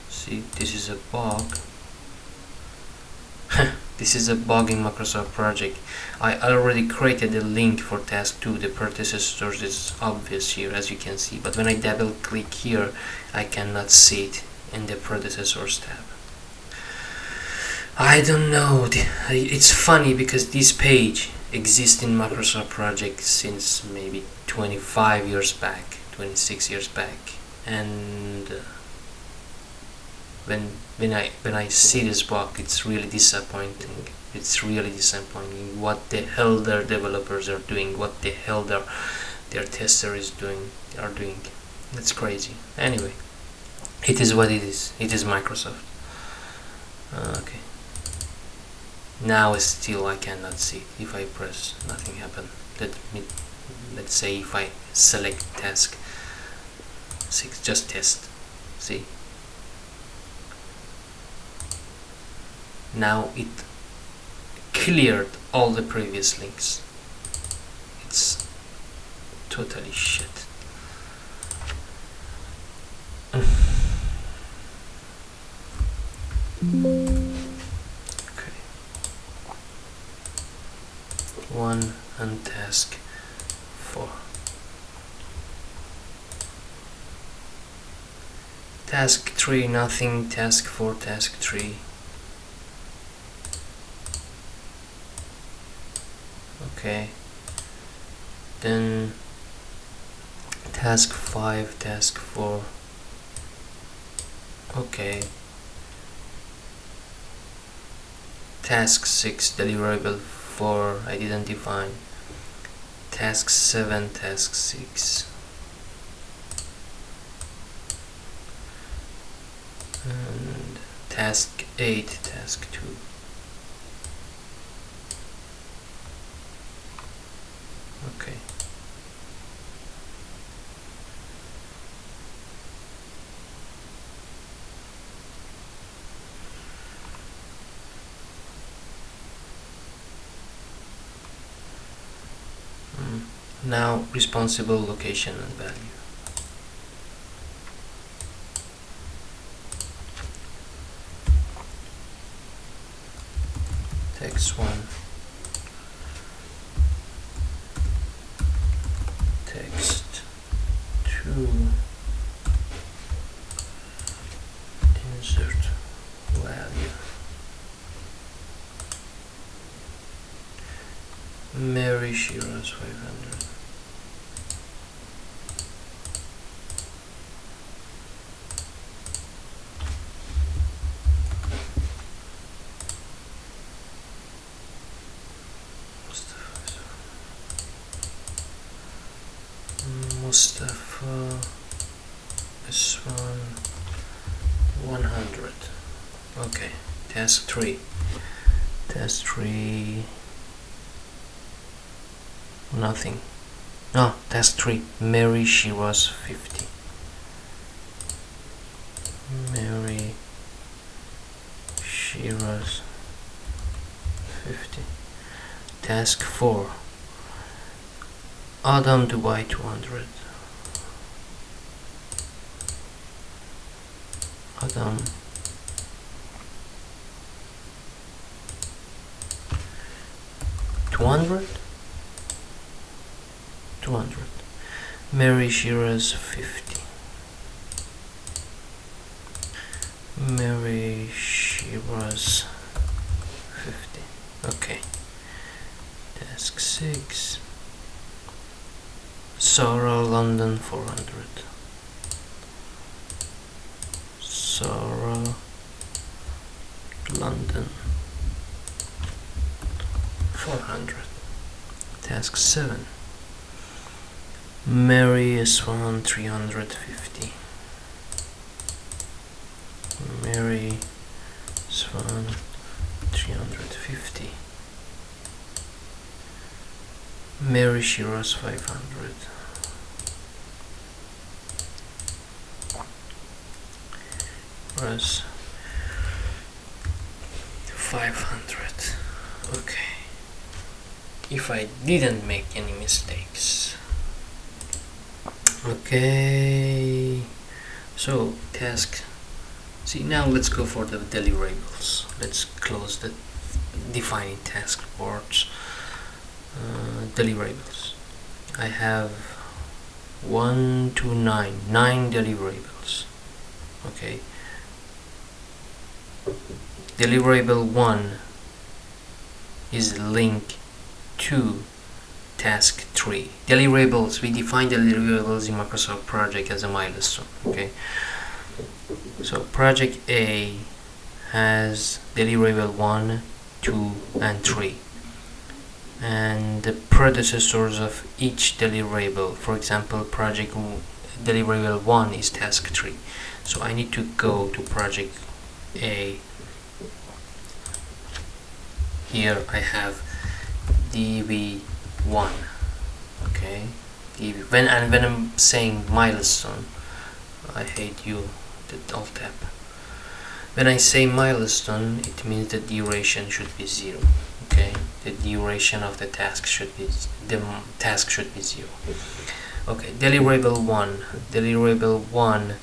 See, this is a bug. This is a bug in Microsoft Project. I already created a link for task 2. The predecessor is obvious here, as you can see, but when I double click here, I cannot see it in the predecessors tab. I don't know. It's funny because this page exists in Microsoft Project since maybe 25 years back, 26 years back, and when I see this bug, it's really disappointing. It's really disappointing. What the hell their developers are doing? What the hell their tester is doing? Are doing? That's crazy. Anyway, it is what it is. It is Microsoft. Okay. Now still I cannot see it. If I press, nothing happened. Let's say if I select task 6, just test. See? Now it cleared all the previous links. It's totally shit. Okay. 1 and task 4. Task 3 nothing, task 4, task 3. Okay, then task 5, task 4. Okay, task 6, deliverable 4, I didn't define. Task 7, task 6. And task 8, task 2. Okay. Now responsible location and value. Text 1. Text 2. Insert value. Mary Shiraz 500. Mustafa S1 100. Okay, task 3. Task 3 nothing. No, task 3 Mary Shiraz 50. Mary Shiraz 50. Task 4 Adam Dubai 200. Adam $200. Mary Shiraz 50. Mary Shiraz 50. Okay. Task 6 Sarah London 400. Sarah London 400. Task 7 Mary S1 350. Mary S1 350. Mary Shiraz 500. Was 500. Okay. If I didn't make any mistakes. Okay. So task. See, now let's go for the deliverables. Let's close the defining task reports. Deliverables. I have 1 to 9 deliverables. Okay. Deliverable 1 is linked to task 3. Deliverables, we define deliverables in Microsoft Project as a milestone. Okay. So project A has deliverable 1, 2, and 3. And the predecessors of each deliverable, for example, project deliverable 1 is task 3. So I need to go to project A. Here I have DV1. Okay, when I'm saying milestone, I hate you, the alt tab. When I say milestone, it means the duration should be 0. Okay, the duration of the task should be 0. Okay, deliverable 1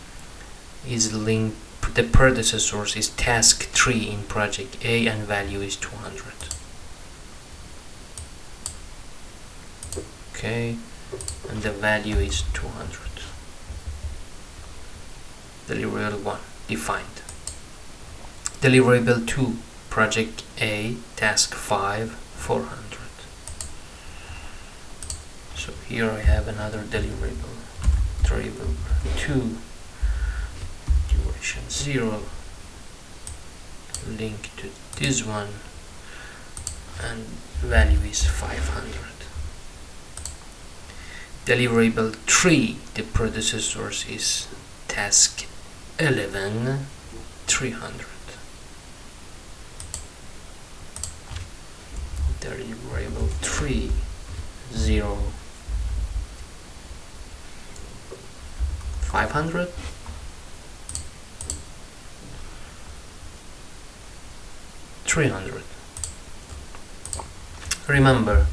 is linked. The predecessor is task 3 in project A, and value is 200. Okay, and the value is 200. Deliverable 1 defined. Deliverable 2, project A, task 5, 400. So here I have another deliverable. Deliverable 2, duration 0, link to this one, and value is 500. Deliverable 3, the predecessor is task 11, 300. Deliverable 3, 0, 500. $300. Remember,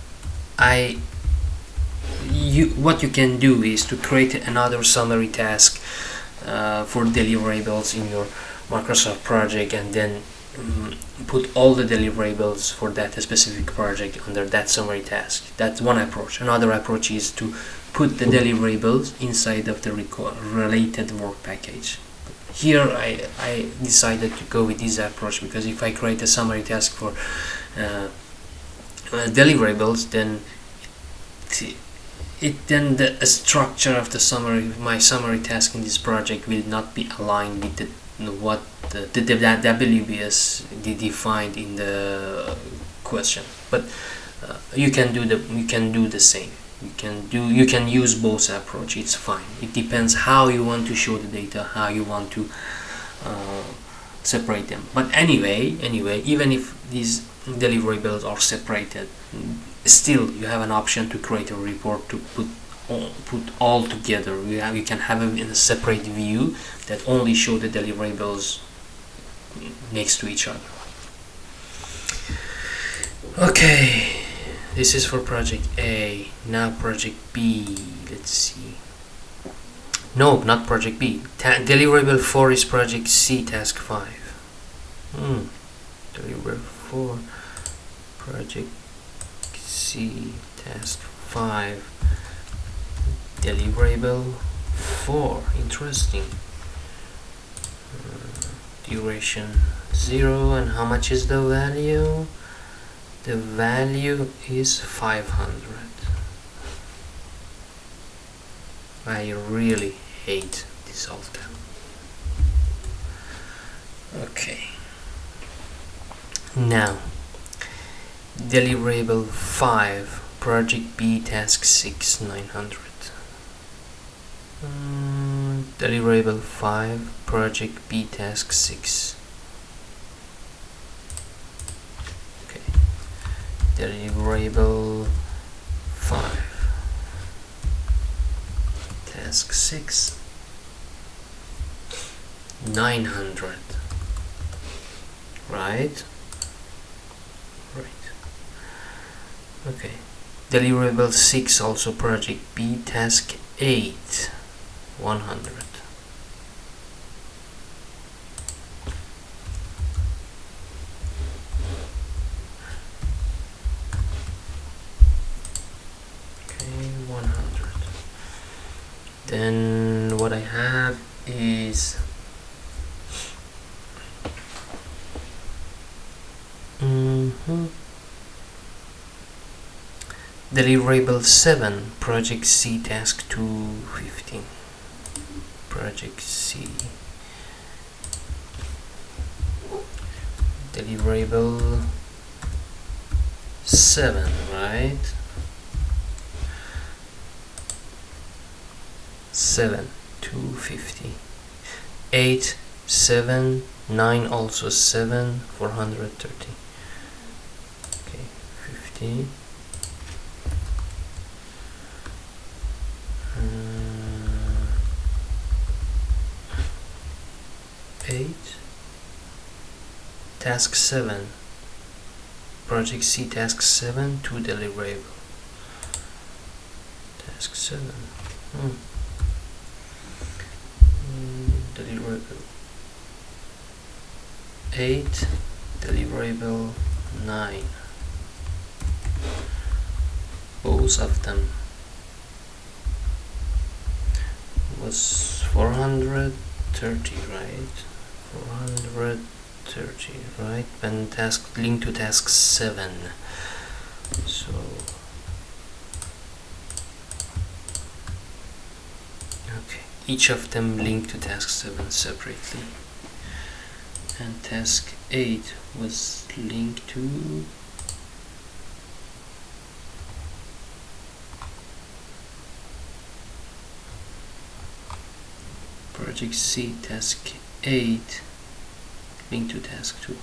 what you can do is to create another summary task for deliverables in your Microsoft project, and then put all the deliverables for that specific project under that summary task. That's one approach. Another approach is to put the deliverables inside of the related work package. Here I decided to go with this approach because if I create a summary task for deliverables, then the structure of the my summary task in this project will not be aligned with what the WBS defined in the question. But you can do the same. You can use both approach. It's fine. It depends how you want to show the data, how you want to separate them. But anyway, even if these deliverables are separated, still you have an option to create a report to put all together. You can have it in a separate view that only show the deliverables next to each other. Okay, this is for project A. Now project B. Let's see. No, not project B. Deliverable 4 is project C, task 5. Deliverable 4, project C, task 5. Deliverable 4. Interesting. Duration 0, and how much is the value? The value is 500. I really hate this alt tab. Okay. Now, deliverable 5, project B, task 6, 900. Deliverable 5, project B, task 6. Okay. Deliverable 5. task 6, 900. Right. Okay. Deliverable 6, also project B, task 8, 100. Okay, 100. Then what I have is deliverable 7, project C, task 215. Project C, deliverable 7, right? 7, 250. 8, 7, 9, also 7, 430. Okay, 50. 8, task 7, project C, task 7, 2 deliverable. Task 7. Deliverable 8, deliverable 9. Both of them was 430, right? 430, right? And task linked to task 7. So okay, each of them linked to task 7 separately, and task 8 was linked to project C, task 8 linked to task 2.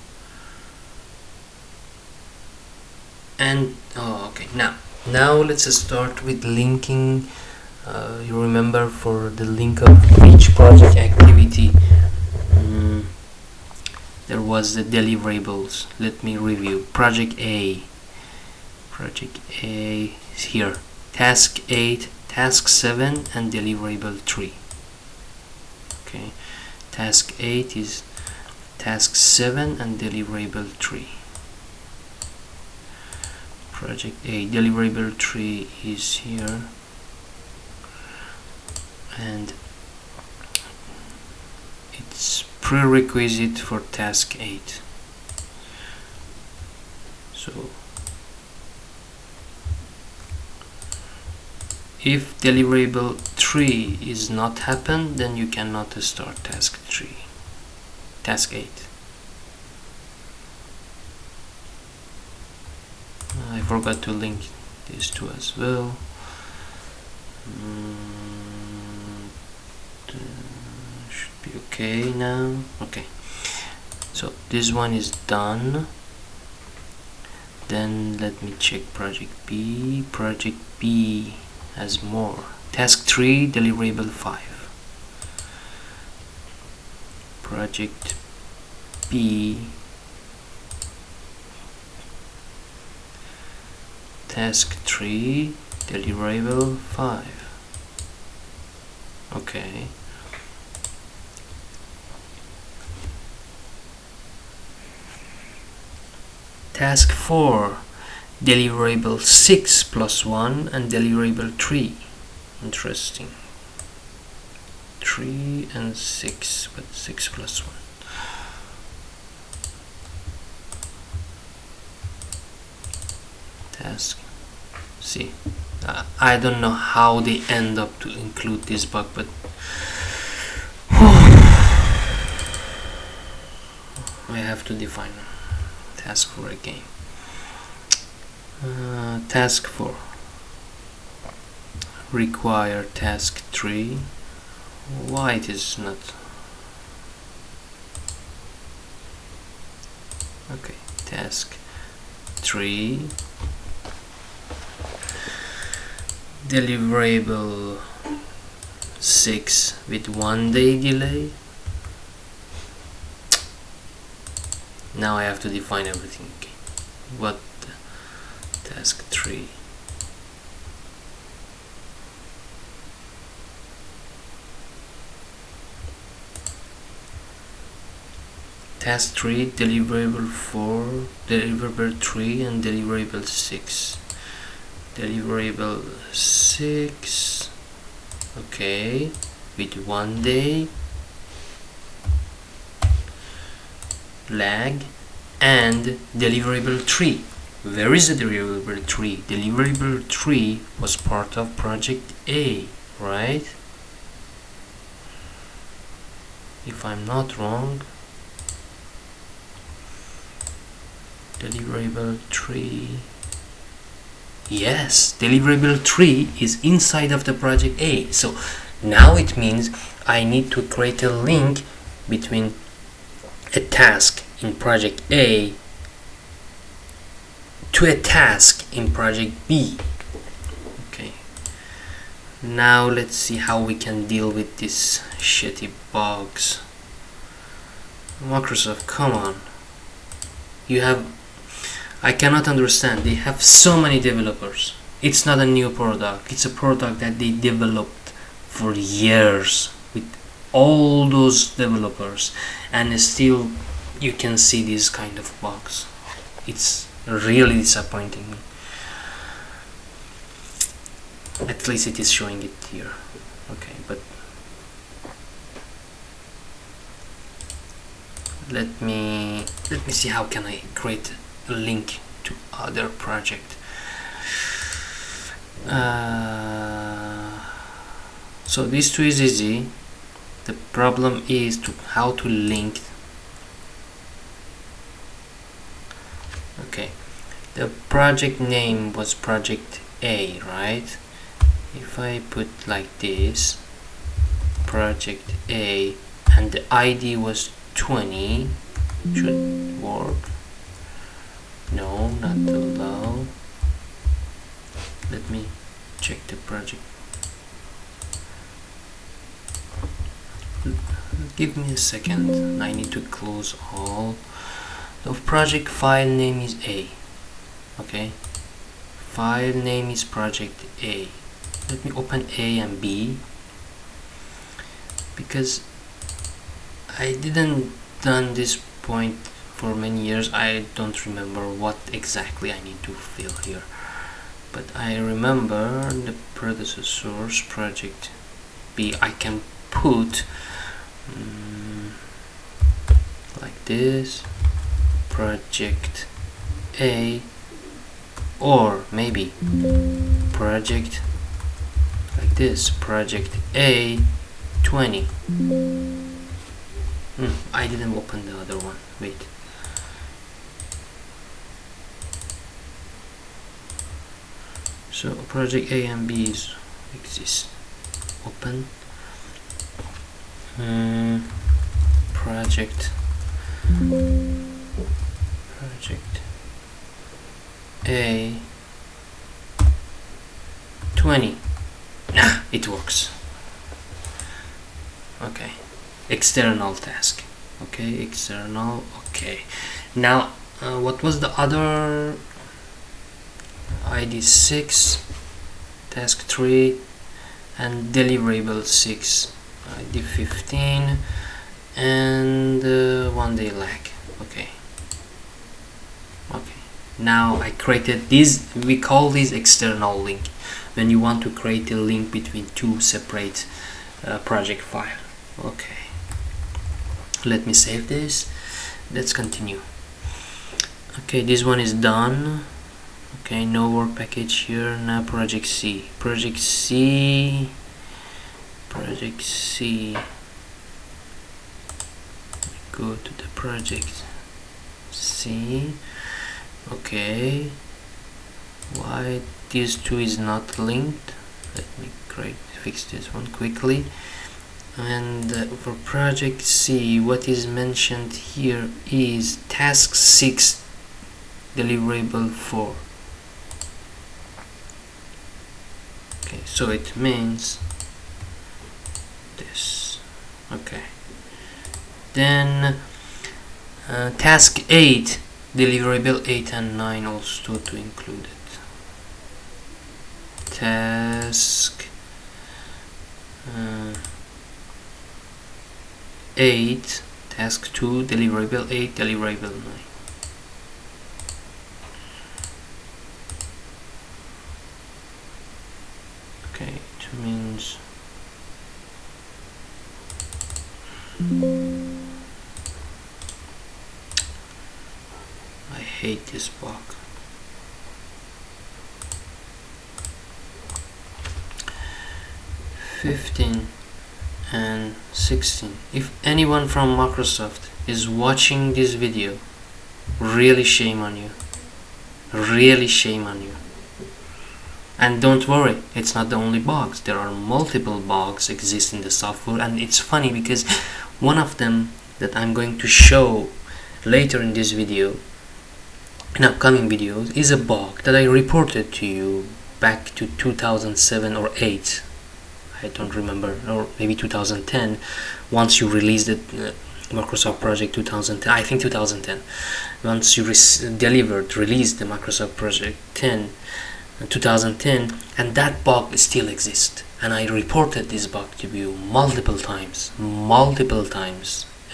And okay, now let's start with linking. You remember, for the link of each project activity, there was the deliverables. Let me review. Project A is here, task 8, task 7, and deliverable 3. Okay, task 8 is task 7 and deliverable 3. Project A, deliverable 3 is here, and it's prerequisite for task 8. So if deliverable 3 is not happened, then you cannot start task 8. I forgot to link these two as well. Should be okay now. Okay, so this one is done. Then let me check project B. Project B has more. Task 3, deliverable 5. Project B, task 3, deliverable 5. Okay. Task 4, deliverable 6 plus 1 and deliverable 3. Interesting. 3 and 6, but 6 plus 1. Task. See, I don't know how they end up to include this bug, but I have to define task 4 again. Task 4 require task 3. Why it is not? Okay, task 3, deliverable 6 with 1 day delay. Now I have to define everything. Okay. What task 3? Task 3, deliverable 4, deliverable 3, and deliverable 6. Deliverable 6, okay, with 1 day lag, and deliverable 3. Where is the deliverable 3? Deliverable 3 was part of project A, right? If I'm not wrong. Deliverable 3. Yes, deliverable 3 is inside of the project A. So now it means I need to create a link between a task in project A to a task in project B. Okay. Now let's see how we can deal with these shitty bugs. Microsoft, come on. You have, I cannot understand. They have so many developers. It's not a new product. It's a product that they developed for years with all those developers, and still you can see these kind of bugs. It's really disappointing me. At least it is showing it here. Okay, but let me see how can I create a link to other project. So this two is easy. The problem is how to link. Okay, the project name was project A, right? If I put like this, project A, and the ID was 20, should work. No, not allow. Let me check the project. Give me a second. I need to close all. The project file name is A. Okay, file name is project A. Let me open A and B, because I didn't done this point for many years. I don't remember what exactly I need to fill here, but I remember the predecessors project B. I can put like this, project A, or maybe project like this, project A 20. I didn't open the other one. Wait. So project A and B is exist. Open. Project A 20. Nah, it works. Okay, external task. Okay, external. Okay, now what was the other? ID 6, task 3, and deliverable 6, ID 15, and 1 day lag. Okay. Okay, now I created this. We call this external link when you want to create a link between two separate project file. Okay, let me save this. Let's continue. Okay, this one is done. Okay, no work package here. Now project C. Project C. Go to the project C. Okay, why these two is not linked? Let me fix this one quickly. And for project C, what is mentioned here is task 6, deliverable 4. Okay, so it means this. Okay, then task 8, deliverable 8 and 9 also to include it. Task 8, task 2, deliverable 8, deliverable 9. Okay, it means I hate this bug. $15 and $16. If anyone from Microsoft is watching this video, really shame on you. Really shame on you. And don't worry, it's not the only bugs. There are multiple bugs exist in the software, and it's funny because one of them that I'm going to show later in this video, in upcoming videos, is a bug that I reported to you back to 2007 or 8. I don't remember, or maybe 2010, once you released it, Microsoft Project 2010, I think 2010. Once you released the Microsoft Project 2010, and that bug still exists, and I reported this bug to you multiple times,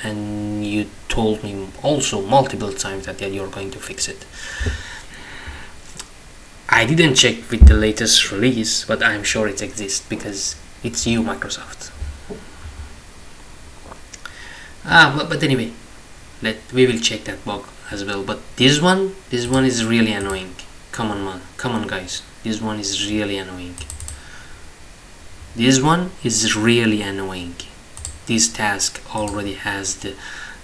and you told me also multiple times that you're going to fix it. I didn't check with the latest release, but I'm sure it exists because it's you, Microsoft. But anyway, we will check that bug as well. But this one is really annoying. Come on, man. Come on, guys. This one is really annoying. This one is really annoying. This task already has the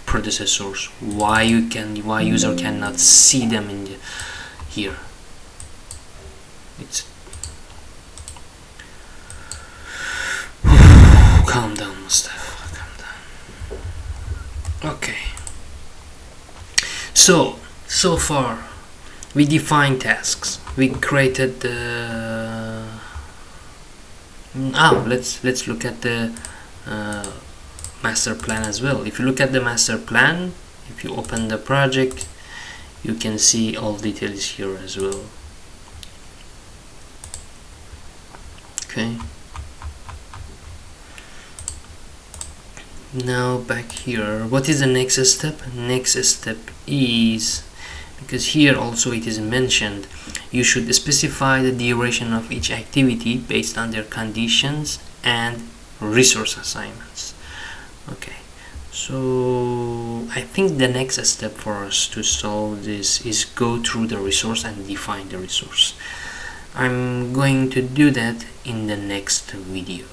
predecessors. Why user cannot see them in here? It's calm down, Mustafa. Calm down. Okay. So far we defined tasks. We created the let's look at the master plan as well. If you look at the master plan, if you open the project, you can see all details here as well. Okay. Now back here, what is the next step? Next step is, because here also it is mentioned, you should specify the duration of each activity based on their conditions and resource assignments. Okay, so I think the next step for us to solve this is go through the resource and define the resource. I'm going to do that in the next video.